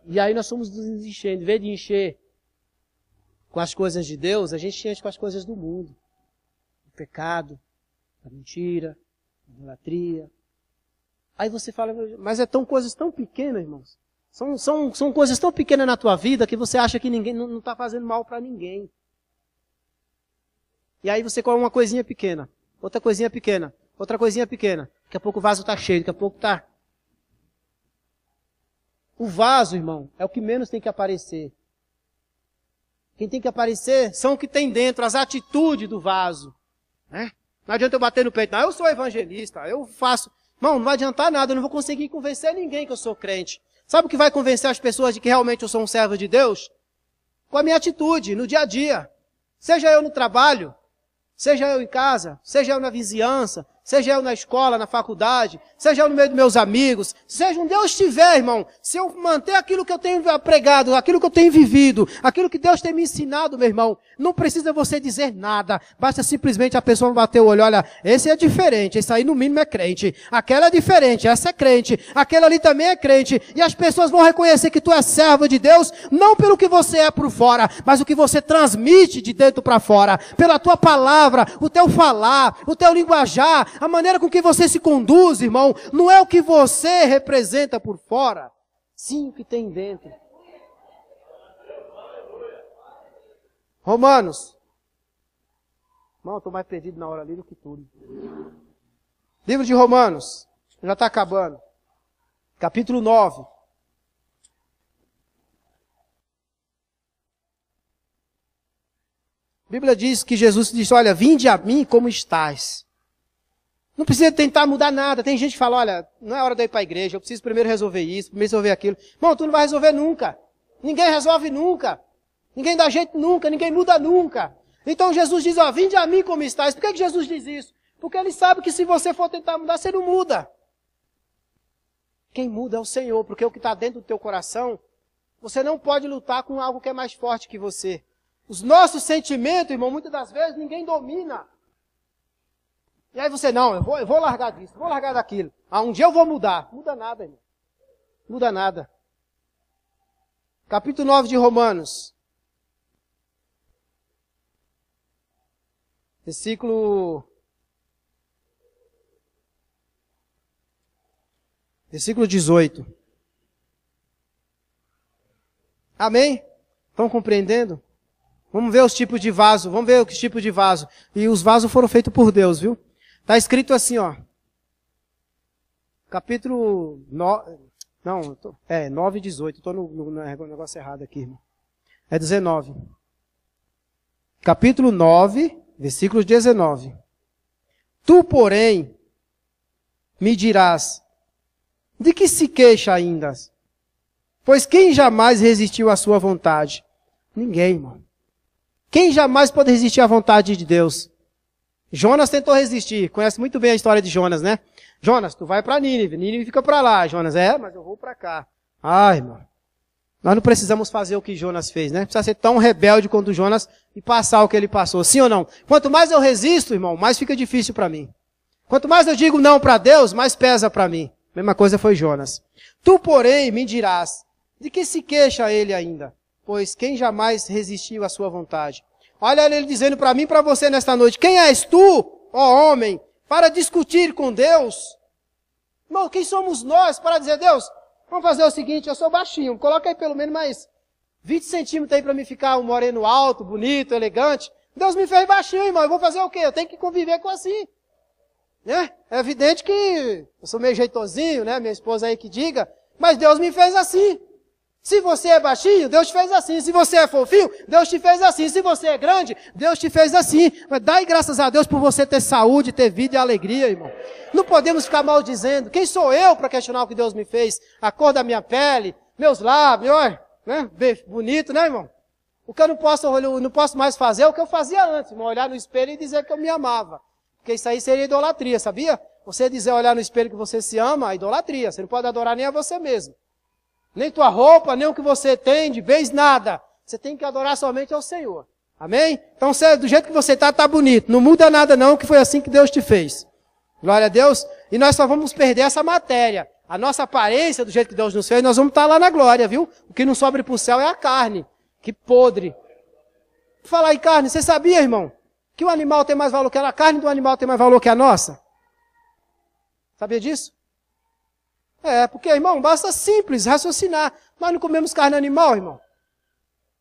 E aí nós somos nos enchendo. Em vez de encher com as coisas de Deus, a gente enche com as coisas do mundo. O pecado, a mentira, a idolatria. Aí você fala, mas coisas tão pequenas, irmãos. São coisas tão pequenas na tua vida que você acha que ninguém não está fazendo mal para ninguém. E aí você come uma coisinha pequena, outra coisinha pequena, outra coisinha pequena. Daqui a pouco o vaso está cheio, daqui a pouco está... O vaso, irmão, é o que menos tem que aparecer. Quem tem que aparecer são o que tem dentro, as atitudes do vaso. Né? Não adianta eu bater no peito, não, eu sou evangelista, eu faço... Não vai adiantar nada, eu não vou conseguir convencer ninguém que eu sou crente. Sabe o que vai convencer as pessoas de que realmente eu sou um servo de Deus? Com a minha atitude, no dia a dia. Seja eu no trabalho, seja eu em casa, seja eu na vizinhança, seja eu na escola, na faculdade, seja eu no meio dos meus amigos, seja onde eu estiver, irmão, se eu manter aquilo que eu tenho pregado, aquilo que eu tenho vivido, aquilo que Deus tem me ensinado, meu irmão, não precisa você dizer nada, basta simplesmente a pessoa bater o olho, olha, esse é diferente, esse aí no mínimo é crente, aquela é diferente, essa é crente, aquela ali também é crente, e as pessoas vão reconhecer que tu é servo de Deus, não pelo que você é por fora, mas o que você transmite de dentro para fora, pela tua palavra, o teu falar, o teu linguajar, a maneira com que você se conduz, irmão, não é o que você representa por fora, sim o que tem dentro. Romanos. Irmão, eu estou mais perdido na hora ali do que tudo. Livro de Romanos, já está acabando. Capítulo 9. A Bíblia diz que Jesus disse, olha, vinde a mim como estás. Não precisa tentar mudar nada. Tem gente que fala, olha, não é hora de eu ir para a igreja, eu preciso primeiro resolver isso, primeiro resolver aquilo. Irmão, tu não vai resolver nunca. Ninguém resolve nunca. Ninguém dá jeito nunca, ninguém muda nunca. Então Jesus diz, ó, vinde a mim como estás. Por que Jesus diz isso? Porque ele sabe que se você for tentar mudar, você não muda. Quem muda é o Senhor, porque o que está dentro do teu coração, você não pode lutar com algo que é mais forte que você. Os nossos sentimentos, irmão, muitas das vezes ninguém domina. E aí você, não, eu vou largar disso, vou largar daquilo. Ah, um dia eu vou mudar. Muda nada, irmão. Muda nada. Capítulo 9 de Romanos. Versículo 18. Amém? Estão compreendendo? Vamos ver os tipos de vaso, vamos ver os tipos de vaso. E os vasos foram feitos por Deus, viu? Está escrito assim, ó. Capítulo 9, 9 e 18. Estou no negócio errado aqui, irmão. É 19. Capítulo 9, versículo 19. Tu, porém, me dirás, de que se queixa ainda? Pois quem jamais resistiu à sua vontade? Ninguém, irmão. Quem jamais pode resistir à vontade de Deus? Jonas tentou resistir. Conhece muito bem a história de Jonas, né? Jonas, tu vai para Nínive. Nínive fica para lá. Jonas, mas eu vou para cá. Ai, irmão. Nós não precisamos fazer o que Jonas fez, né? Precisa ser tão rebelde quanto Jonas e passar o que ele passou. Sim ou não? Quanto mais eu resisto, irmão, mais fica difícil para mim. Quanto mais eu digo não para Deus, mais pesa para mim. Mesma coisa foi Jonas. Tu, porém, me dirás, de que se queixa ele ainda? Pois quem jamais resistiu à sua vontade? Olha ele dizendo para mim e para você nesta noite, quem és tu, ó homem, para discutir com Deus? Irmão, quem somos nós para dizer, Deus, vamos fazer o seguinte, eu sou baixinho, coloca aí pelo menos mais 20 centímetros aí para mim ficar um moreno alto, bonito, elegante. Deus me fez baixinho, irmão, eu vou fazer o quê? Eu tenho que conviver com assim. Né? É evidente que eu sou meio jeitosinho, né? Minha esposa aí que diga, mas Deus me fez assim. Se você é baixinho, Deus te fez assim. Se você é fofinho, Deus te fez assim. Se você é grande, Deus te fez assim. Mas dai graças a Deus por você ter saúde, ter vida e alegria, irmão. Não podemos ficar maldizendo. Quem sou eu para questionar o que Deus me fez? A cor da minha pele, meus lábios, né? Bonito, né, irmão? O que eu não posso mais fazer é o que eu fazia antes, irmão. Olhar no espelho e dizer que eu me amava. Porque isso aí seria idolatria, sabia? Você dizer, olhar no espelho que você se ama, é idolatria. Você não pode adorar nem a você mesmo. Nem tua roupa, nem o que você tem de bens, nada. Você tem que adorar somente ao Senhor. Amém? Então, do jeito que você está bonito. Não muda nada não, que foi assim que Deus te fez. Glória a Deus. E nós só vamos perder essa matéria. A nossa aparência, do jeito que Deus nos fez, nós vamos estar lá na glória, viu? O que não sobe para o céu é a carne. Que podre. Falar em carne, você sabia, irmão? Que o animal tem mais valor que a carne do animal tem mais valor que a nossa? Sabia disso? Porque, irmão, basta simples raciocinar. Nós não comemos carne animal, irmão.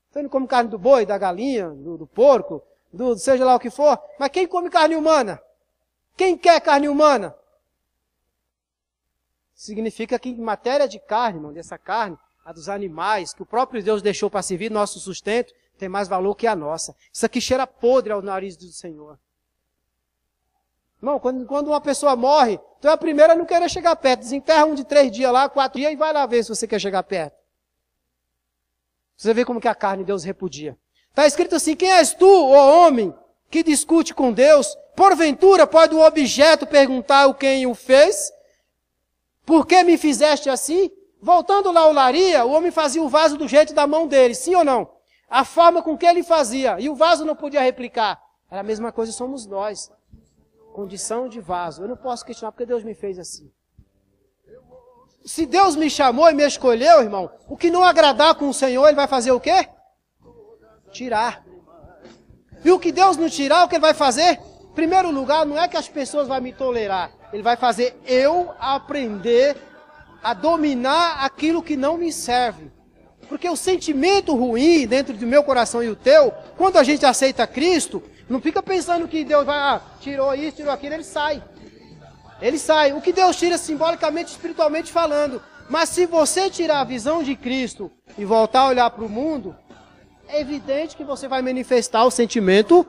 Você não come carne do boi, da galinha, do porco, seja lá o que for. Mas quem come carne humana? Quem quer carne humana? Significa que em matéria de carne, irmão, dessa carne, a dos animais, que o próprio Deus deixou para servir nosso sustento, tem mais valor que a nossa. Isso aqui cheira podre ao nariz do Senhor. Irmão, quando uma pessoa morre, tu é a primeira a não querer chegar perto. Desenterra um de 3 dias lá, 4 dias e vai lá ver se você quer chegar perto. Você vê como que a carne Deus repudia. Está escrito assim, quem és tu, ó homem, que discute com Deus? Porventura pode o objeto perguntar o quem o fez? Por que me fizeste assim? Voltando lá ao Laria, o homem fazia o vaso do jeito da mão dele, sim ou não? A forma com que ele fazia, e o vaso não podia replicar. Era a mesma coisa, somos nós. Condição de vaso. Eu não posso questionar porque Deus me fez assim. Se Deus me chamou e me escolheu, irmão, o que não agradar com o Senhor, Ele vai fazer o quê? Tirar. E o que Deus não tirar, o que Ele vai fazer? Em primeiro lugar, não é que as pessoas vão me tolerar. Ele vai fazer eu aprender a dominar aquilo que não me serve. Porque o sentimento ruim dentro do meu coração e o teu, quando a gente aceita Cristo, não fica pensando que Deus vai, tirou isso, tirou aquilo, ele sai. Ele sai. O que Deus tira simbolicamente, espiritualmente falando. Mas se você tirar a visão de Cristo e voltar a olhar para o mundo, é evidente que você vai manifestar o sentimento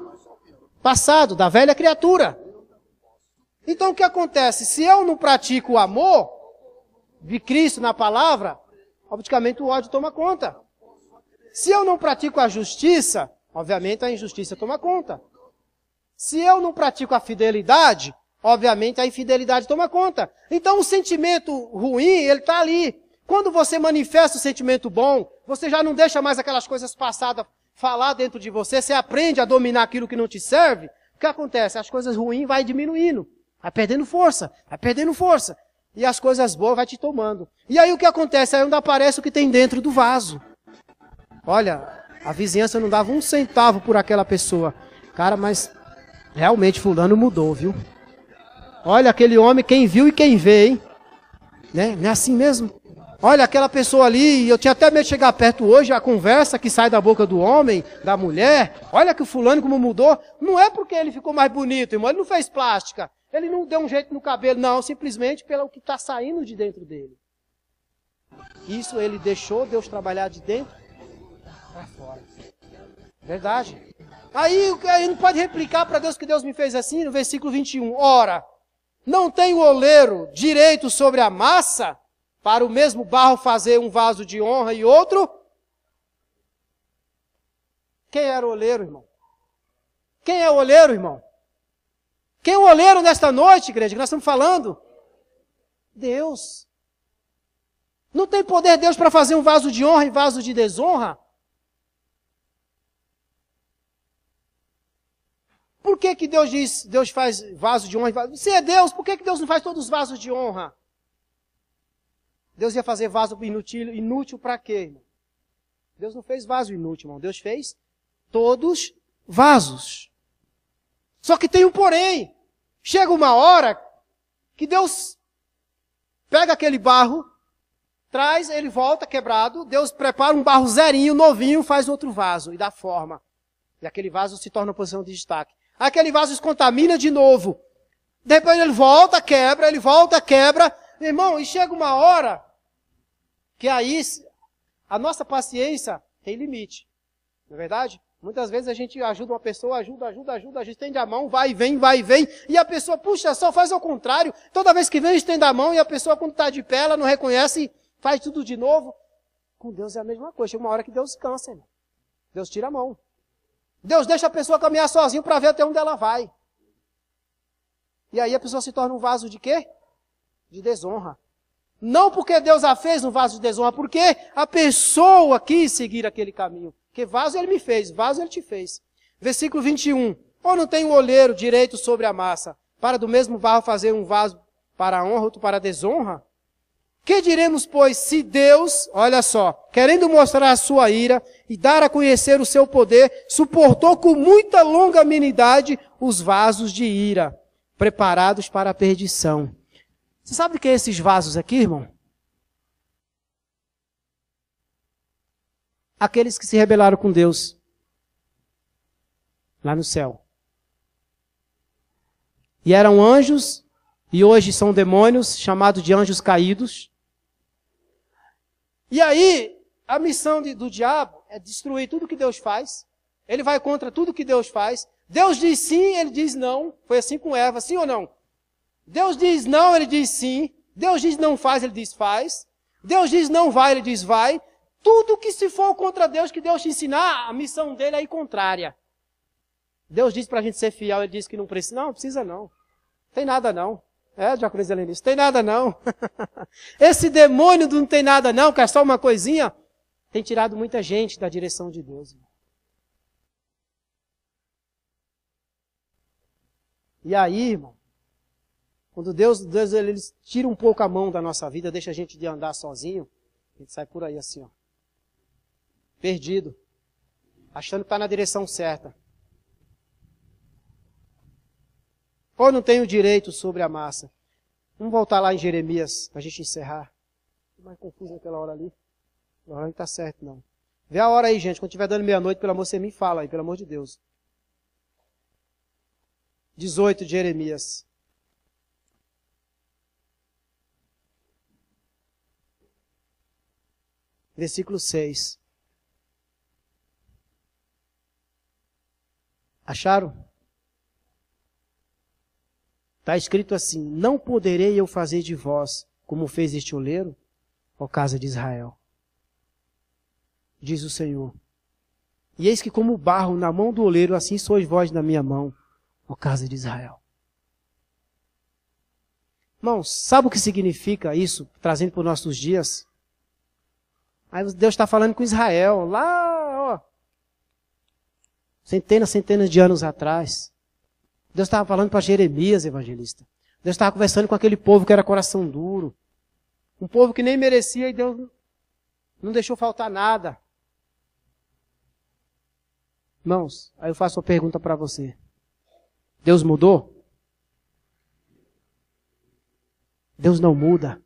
passado, da velha criatura. Então o que acontece? Se eu não pratico o amor de Cristo na palavra, obviamente o ódio toma conta. Se eu não pratico a justiça, obviamente a injustiça toma conta. Se eu não pratico a fidelidade, obviamente a infidelidade toma conta. Então o sentimento ruim, ele está ali. Quando você manifesta o sentimento bom, você já não deixa mais aquelas coisas passadas falar dentro de você, você aprende a dominar aquilo que não te serve. O que acontece? As coisas ruins vai diminuindo, vai perdendo força. E as coisas boas vai te tomando. E aí o que acontece? Aí onde aparece o que tem dentro do vaso. Olha, a vizinhança não dava 1 centavo por aquela pessoa. Cara, mas realmente fulano mudou, viu? Olha, aquele homem, quem viu e quem vê, hein? Né? Não é assim mesmo? Olha, aquela pessoa ali, eu tinha até medo de chegar perto hoje, a conversa que sai da boca do homem, da mulher. Olha que o fulano como mudou. Não é porque ele ficou mais bonito, irmão. Ele não fez plástica. Ele não deu um jeito no cabelo, não. Simplesmente pelo que está saindo de dentro dele. Isso ele deixou Deus trabalhar de dentro para fora. Verdade. Aí não pode replicar para Deus que Deus me fez assim, no versículo 21. Ora, não tem o oleiro direito sobre a massa, para o mesmo barro fazer um vaso de honra e outro? Quem era o oleiro, irmão? Quem é o oleiro, irmão? Quem é o oleiro nesta noite, igreja, que nós estamos falando? Deus. Não tem poder Deus para fazer um vaso de honra e vaso de desonra? Por que Deus diz, Deus faz vaso de honra e vaso? Se é Deus, por que Deus não faz todos os vasos de honra? Deus ia fazer vaso inútil para quê, irmão? Deus não fez vaso inútil, irmão. Deus fez todos vasos. Só que tem um porém. Chega uma hora que Deus pega aquele barro, traz, ele volta quebrado, Deus prepara um barro zerinho, novinho, faz outro vaso e dá forma. E aquele vaso se torna uma posição de destaque. Aquele vaso se contamina de novo. Depois ele volta, quebra, Irmão, e chega uma hora que aí a nossa paciência tem limite. Não é verdade? Muitas vezes a gente ajuda uma pessoa, ajuda, a gente estende a mão, vai e vem, e a pessoa, puxa, só faz ao contrário. Toda vez que vem, estende a mão, e a pessoa, quando está de pé, ela não reconhece, faz tudo de novo. Com Deus é a mesma coisa. Chega uma hora que Deus cansa, irmão. Deus tira a mão. Deus deixa a pessoa caminhar sozinho para ver até onde ela vai. E aí a pessoa se torna um vaso de quê? De desonra. Não porque Deus a fez um vaso de desonra, porque a pessoa quis seguir aquele caminho. Porque vaso ele me fez, vaso ele te fez. Versículo 21. Ou não tem um olheiro direito sobre a massa, para do mesmo barro fazer um vaso para a honra, outro para a desonra? Que diremos, pois, se Deus, olha só, querendo mostrar a sua ira e dar a conhecer o seu poder, suportou com muita longanimidade os vasos de ira, preparados para a perdição. Você sabe o que é esses vasos aqui, irmão? Aqueles que se rebelaram com Deus, lá no céu. E eram anjos, e hoje são demônios, chamados de anjos caídos. E aí, a missão do diabo é destruir tudo que Deus faz. Ele vai contra tudo que Deus faz. Deus diz sim, ele diz não. Foi assim com Eva, sim ou não? Deus diz não, ele diz sim. Deus diz não faz, ele diz faz. Deus diz não vai, ele diz vai. Tudo que se for contra Deus, que Deus te ensinar, a missão dele é ir contrária. Deus diz para a gente ser fiel, ele diz que não precisa. Não, precisa não. Tem nada não. Diaconisa Helenice, tem nada não. Esse demônio do não tem nada não, que é só uma coisinha, tem tirado muita gente da direção de Deus. E aí, irmão, quando Deus ele tira um pouco a mão da nossa vida, deixa a gente de andar sozinho, a gente sai por aí assim, ó, perdido, achando que está na direção certa. Ou não tem o direito sobre a massa. Vamos voltar lá em Jeremias, para a gente encerrar. Estou mais confuso naquela hora ali. Não está certo, não. Vê a hora aí, gente. Quando estiver dando meia-noite, pelo amor, você me fala aí, pelo amor de Deus. 18 de Jeremias. Versículo 6. Acharam? Está escrito assim: não poderei eu fazer de vós como fez este oleiro, ó casa de Israel. Diz o Senhor. E eis que como barro na mão do oleiro, assim sois vós na minha mão, ó casa de Israel. Irmãos, sabe o que significa isso, trazendo para os nossos dias? Aí Deus está falando com Israel, lá, ó, centenas de anos atrás. Deus estava falando para Jeremias, evangelista. Deus estava conversando com aquele povo que era coração duro. Um povo que nem merecia e Deus não deixou faltar nada. Irmãos, aí eu faço uma pergunta para você. Deus mudou? Deus não muda.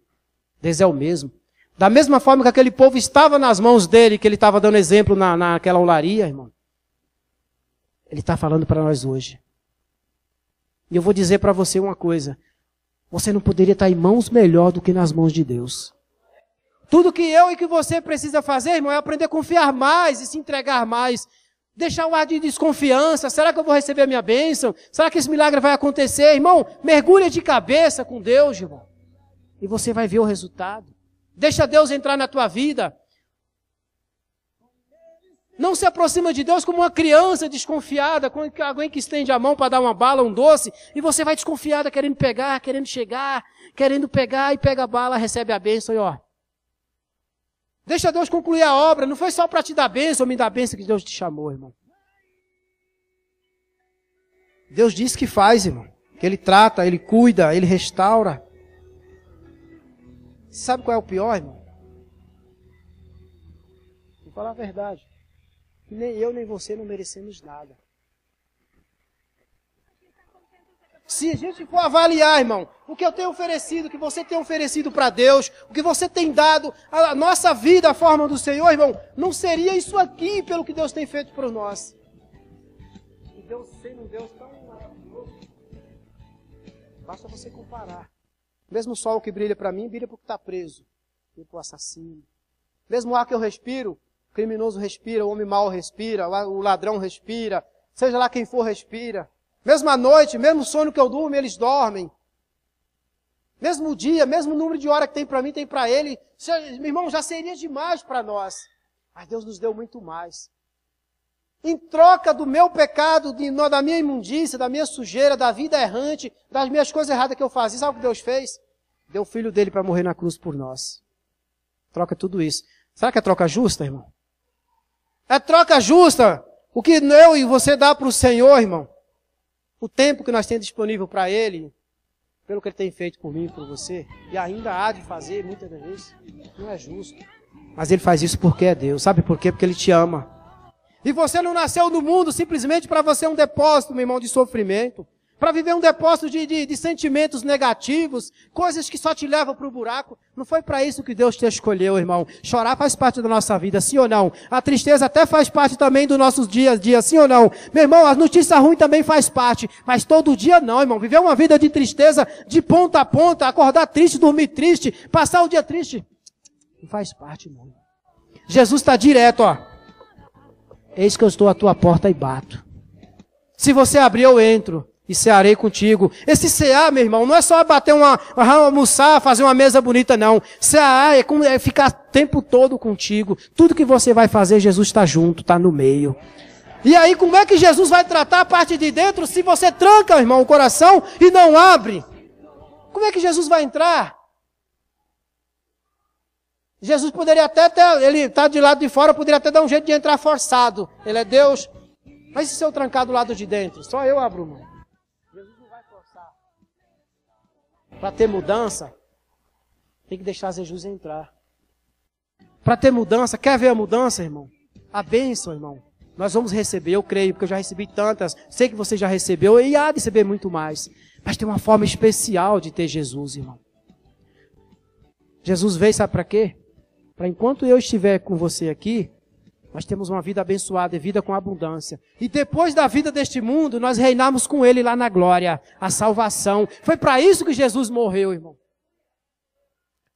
Deus é o mesmo. Da mesma forma que aquele povo estava nas mãos dele, que ele estava dando exemplo naquela olaria, irmão. Ele está falando para nós hoje. E eu vou dizer para você uma coisa. Você não poderia estar em mãos melhor do que nas mãos de Deus. Tudo que eu e que você precisa fazer, irmão, é aprender a confiar mais e se entregar mais. Deixar o ar de desconfiança. Será que eu vou receber a minha bênção? Será que esse milagre vai acontecer? Irmão, mergulha de cabeça com Deus, irmão. E você vai ver o resultado. Deixa Deus entrar na tua vida. Não se aproxima de Deus como uma criança desconfiada, com alguém que estende a mão para dar uma bala, um doce, e você vai desconfiada, querendo pegar, querendo chegar, querendo pegar, e pega a bala, recebe a bênção, e ó. Deixa Deus concluir a obra, não foi só para te dar bênção, ou me dar bênção que Deus te chamou, irmão. Deus diz que faz, irmão. Que Ele trata, Ele cuida, Ele restaura. Sabe qual é o pior, irmão? Vou falar a verdade. Nem eu, nem você não merecemos nada. Se a gente for avaliar, irmão, o que eu tenho oferecido, o que você tem oferecido para Deus, o que você tem dado, a nossa vida, a forma do Senhor, irmão, não seria isso aqui pelo que Deus tem feito por nós. E Deus sendo um Deus tão maravilhoso, basta você comparar. Mesmo o sol que brilha para mim, brilha para o que está preso, brilha para o assassino. Mesmo o ar que eu respiro, o criminoso respira, o homem mau respira, o ladrão respira, seja lá quem for respira. Mesmo à noite, mesmo o sono que eu durmo, eles dormem. Mesmo dia, mesmo número de hora que tem para mim, tem para ele. Meu irmão, já seria demais para nós. Mas Deus nos deu muito mais. Em troca do meu pecado, da minha imundícia, da minha sujeira, da vida errante, das minhas coisas erradas que eu fazia, sabe o que Deus fez? Deu o filho dele para morrer na cruz por nós. Troca tudo isso. Será que é troca justa, irmão? É troca justa. O que eu e você dá para o Senhor, irmão. O tempo que nós temos disponível para Ele, pelo que Ele tem feito por mim e por você, e ainda há de fazer muitas vezes, não é justo. Mas Ele faz isso porque é Deus. Sabe por quê? Porque Ele te ama. E você não nasceu no mundo simplesmente para você um depósito, meu irmão, de sofrimento. Para viver um depósito de sentimentos negativos, coisas que só te levam para o buraco. Não foi para isso que Deus te escolheu, irmão. Chorar faz parte da nossa vida, sim ou não? A tristeza até faz parte também dos nossos dias a dia, sim ou não? Meu irmão, a notícia ruim também faz parte. Mas todo dia não, irmão. Viver uma vida de tristeza de ponta a ponta, acordar triste, dormir triste, passar o dia triste. Não faz parte, irmão. Jesus está direto, ó. Eis que eu estou à tua porta e bato. Se você abrir, eu entro. E cearei contigo. Esse cear, meu irmão, não é só bater almoçar, fazer uma mesa bonita, não. Cear é ficar o tempo todo contigo. Tudo que você vai fazer, Jesus está junto, está no meio. E aí, como é que Jesus vai tratar a parte de dentro se você tranca, irmão, o coração e não abre? Como é que Jesus vai entrar? Jesus poderia até ele está de lado de fora, poderia até dar um jeito de entrar forçado. Ele é Deus. Mas e se eu trancar do lado de dentro? Só eu abro mão. Para ter mudança, tem que deixar Jesus entrar. Para ter mudança, quer ver a mudança, irmão? A bênção, irmão. Nós vamos receber, eu creio, porque eu já recebi tantas. Sei que você já recebeu e há de receber muito mais. Mas tem uma forma especial de ter Jesus, irmão. Jesus veio, sabe para quê? Para enquanto eu estiver com você aqui, nós temos uma vida abençoada e vida com abundância. E depois da vida deste mundo, nós reinamos com Ele lá na glória, a salvação. Foi para isso que Jesus morreu, irmão.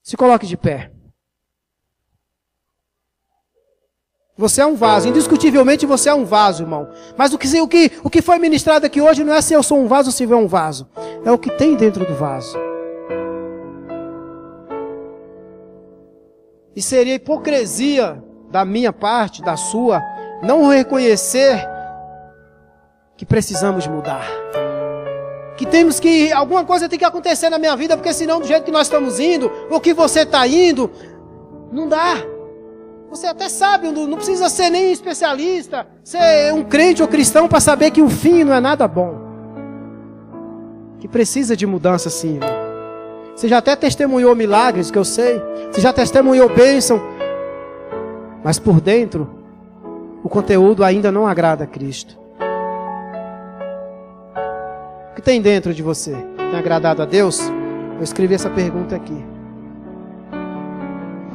Se coloque de pé. Você é um vaso, indiscutivelmente você é um vaso, irmão. Mas o que foi ministrado aqui hoje não é se eu sou um vaso ou se eu é um vaso. É o que tem dentro do vaso. E seria hipocrisia da minha parte, da sua, não reconhecer que precisamos mudar. Que alguma coisa tem que acontecer na minha vida, porque senão do jeito que nós estamos indo, ou que você está indo, não dá. Você até sabe, não precisa ser nem especialista, ser um crente ou cristão para saber que o fim não é nada bom. Que precisa de mudança sim, irmão. Você já até testemunhou milagres, que eu sei. Você já testemunhou bênção. Mas por dentro, o conteúdo ainda não agrada a Cristo. O que tem dentro de você? Tem agradado a Deus? Eu escrevi essa pergunta aqui.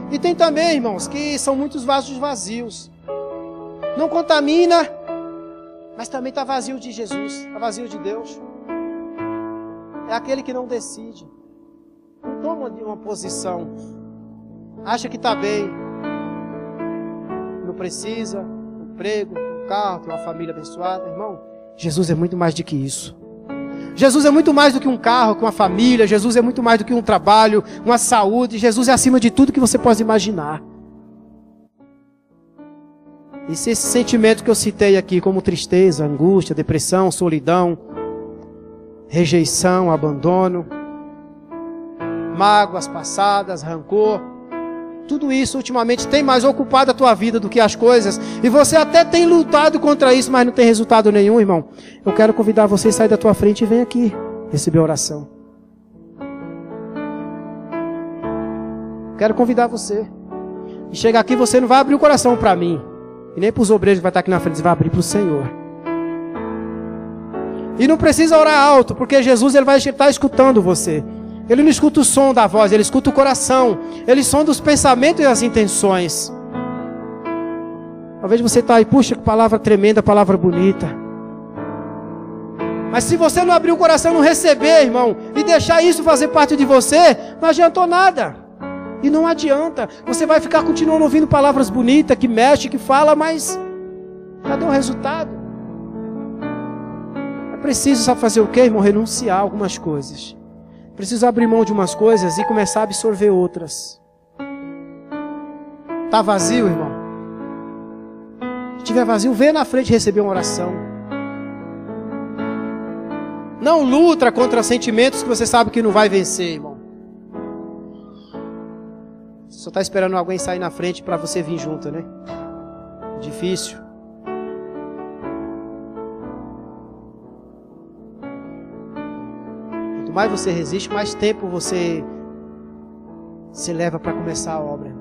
E tem também, irmãos, que são muitos vasos vazios. Não contamina, mas também está vazio de Jesus, está vazio de Deus. É aquele que não decide. Não toma uma posição. Acha que está bem. Não precisa, um emprego, um carro, ter uma família abençoada. Irmão, Jesus é muito mais do que isso. Jesus é muito mais do que um carro, que uma família. Jesus é muito mais do que um trabalho, uma saúde. Jesus é acima de tudo que você pode imaginar. E se esse sentimento que eu citei aqui, como tristeza, angústia, depressão, solidão, rejeição, abandono, mágoas passadas, rancor, tudo isso ultimamente tem mais ocupado a tua vida do que as coisas. E você até tem lutado contra isso, mas não tem resultado nenhum, irmão. Eu quero convidar você a sair da tua frente e vem aqui receber oração. Quero convidar você. E chega aqui, você não vai abrir o coração para mim. E nem para os obreiros que vai estar aqui na frente, você vai abrir para o Senhor. E não precisa orar alto, porque Jesus ele vai estar escutando você. Ele não escuta o som da voz, ele escuta o coração. Ele sonda os pensamentos e as intenções. Talvez você está aí, puxa, que palavra tremenda, palavra bonita. Mas se você não abrir o coração, não receber, irmão, e deixar isso fazer parte de você, não adiantou nada. E não adianta. Você vai ficar continuando ouvindo palavras bonitas, que mexe, que fala, mas cadê o resultado? É preciso, sabe fazer o quê, irmão? Renunciar a algumas coisas. Preciso abrir mão de umas coisas e começar a absorver outras. Está vazio, irmão? Se estiver vazio, vem na frente receber uma oração. Não luta contra sentimentos que você sabe que não vai vencer, irmão. Só está esperando alguém sair na frente para você vir junto, né? Difícil. Quanto mais você resiste, mais tempo você se leva para começar a obra.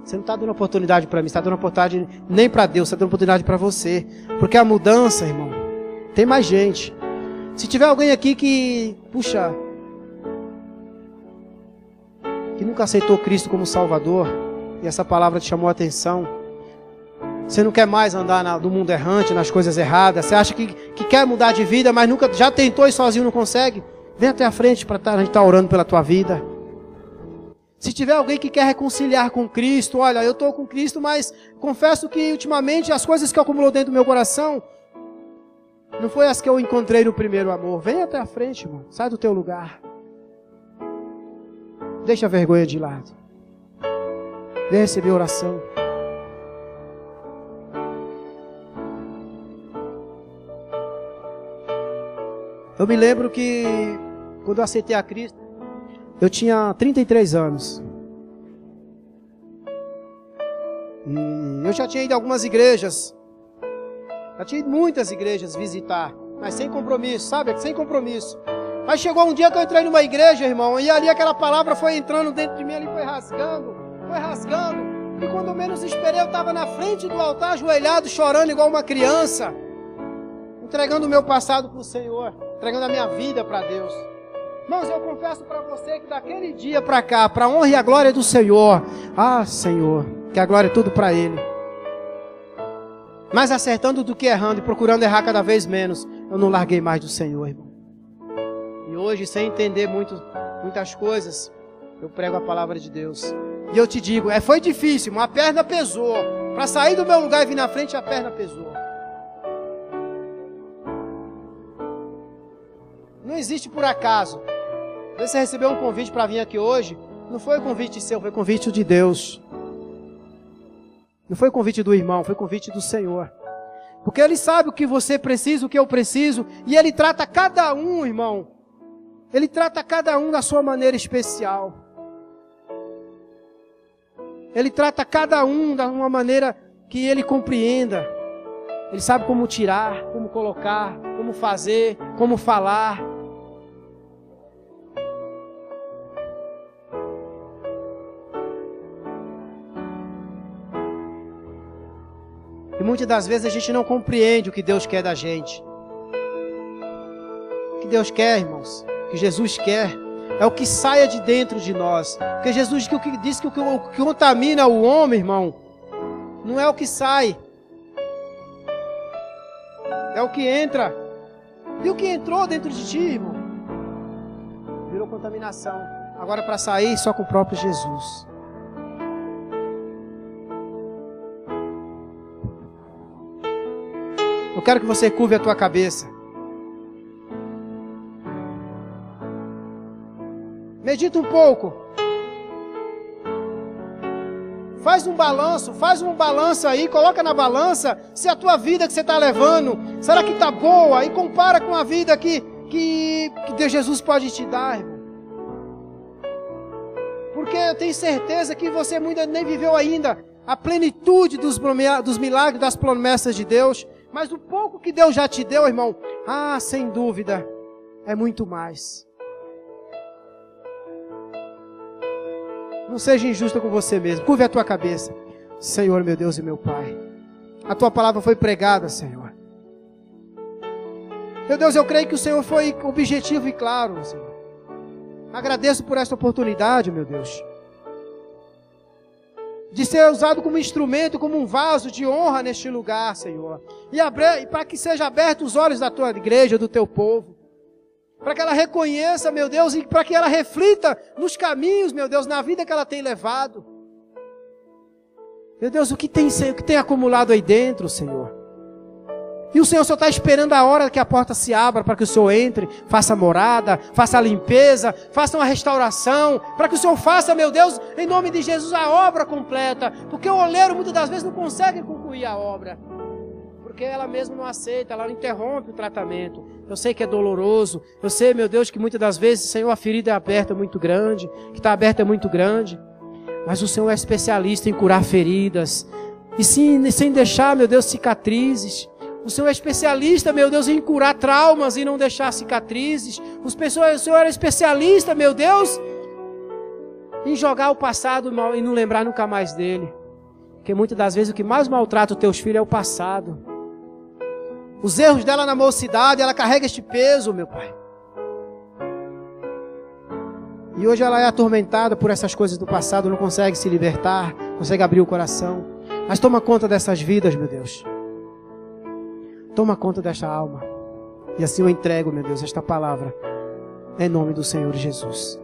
Você não está dando oportunidade para mim, você está dando oportunidade nem para Deus, você está dando oportunidade para você. Porque a mudança, irmão, tem mais gente. Se tiver alguém aqui que, puxa, que nunca aceitou Cristo como Salvador, e essa palavra te chamou a atenção, você não quer mais andar no mundo errante, nas coisas erradas, você acha que quer mudar de vida, mas nunca, já tentou e sozinho não consegue, vem até a frente para a gente estar orando pela tua vida. Se tiver alguém que quer reconciliar com Cristo, olha, eu estou com Cristo, mas confesso que ultimamente as coisas que acumulou dentro do meu coração não foi as que eu encontrei no primeiro amor. Vem até a frente, irmão, sai do teu lugar. Deixa a vergonha de lado. Vem receber oração. Eu me lembro que quando eu aceitei a Cristo, eu tinha 33 anos. E eu já tinha ido a algumas igrejas. Já tinha ido muitas igrejas visitar, mas sem compromisso, sabe? Sem compromisso. Mas chegou um dia que eu entrei numa igreja, irmão, e ali aquela palavra foi entrando dentro de mim, ali foi rasgando. E quando eu menos esperei, eu estava na frente do altar, ajoelhado, chorando igual uma criança, entregando o meu passado para o Senhor, entregando a minha vida para Deus. Irmãos, eu confesso para você que daquele dia para cá, para a honra e a glória do Senhor, Senhor, que a glória é tudo para Ele. Mais acertando do que errando e procurando errar cada vez menos, eu não larguei mais do Senhor, irmão. E hoje, sem entender muitas coisas, eu prego a palavra de Deus. E eu te digo, foi difícil, mas a perna pesou. Para sair do meu lugar e vir na frente, a perna pesou. Não existe por acaso. Você recebeu um convite para vir aqui hoje, não foi convite seu, foi convite de Deus. Não foi convite do irmão, foi convite do Senhor. Porque Ele sabe o que você precisa, o que eu preciso, e Ele trata cada um, irmão. Ele trata cada um da sua maneira especial. Ele trata cada um de uma maneira que Ele compreenda. Ele sabe como tirar, como colocar, como fazer, como falar. E muitas das vezes a gente não compreende o que Deus quer da gente. O que Deus quer, irmãos, o que Jesus quer, é o que saia de dentro de nós. Porque Jesus diz que o que contamina o homem, irmão, não é o que sai, é o que entra. E o que entrou dentro de ti, irmão, virou contaminação. Agora para sair, só com o próprio Jesus. Eu quero que você curve a tua cabeça. Medita um pouco. Faz um balanço aí, coloca na balança se a tua vida que você está levando, será que está boa? E compara com a vida que Deus Jesus pode te dar, irmão. Porque eu tenho certeza que você ainda nem viveu ainda a plenitude dos milagres, das promessas de Deus. Mas o pouco que Deus já te deu, irmão, sem dúvida, é muito mais. Não seja injusto com você mesmo. Curve a tua cabeça. Senhor, meu Deus e meu Pai, a tua palavra foi pregada, Senhor. Meu Deus, eu creio que o Senhor foi objetivo e claro, Senhor. Agradeço por esta oportunidade, meu Deus, de ser usado como instrumento, como um vaso de honra neste lugar, Senhor. E para que seja aberto os olhos da tua igreja, do teu povo. Para que ela reconheça, meu Deus, e para que ela reflita nos caminhos, meu Deus, na vida que ela tem levado. Meu Deus, o que tem acumulado aí dentro, Senhor? E o Senhor só está esperando a hora que a porta se abra para que o Senhor entre, faça morada, faça a limpeza, faça uma restauração, para que o Senhor faça, meu Deus, em nome de Jesus, a obra completa. Porque o oleiro muitas das vezes não consegue concluir a obra. Porque ela mesma não aceita, ela interrompe o tratamento. Eu sei que é doloroso, eu sei, meu Deus, que muitas das vezes, Senhor, a ferida é aberta muito grande, que está aberta é muito grande. Mas o Senhor é especialista em curar feridas, e sem deixar, meu Deus, cicatrizes. O Senhor é especialista, meu Deus, em curar traumas e não deixar cicatrizes. O Senhor é especialista, meu Deus, em jogar o passado mal e não lembrar nunca mais dele. Porque muitas das vezes o que mais maltrata os teus filhos é o passado. Os erros dela na mocidade, ela carrega este peso, meu Pai. E hoje ela é atormentada por essas coisas do passado, não consegue se libertar, não consegue abrir o coração. Mas toma conta dessas vidas, meu Deus. Toma conta desta alma. E assim eu entrego, meu Deus, esta palavra. Em nome do Senhor Jesus.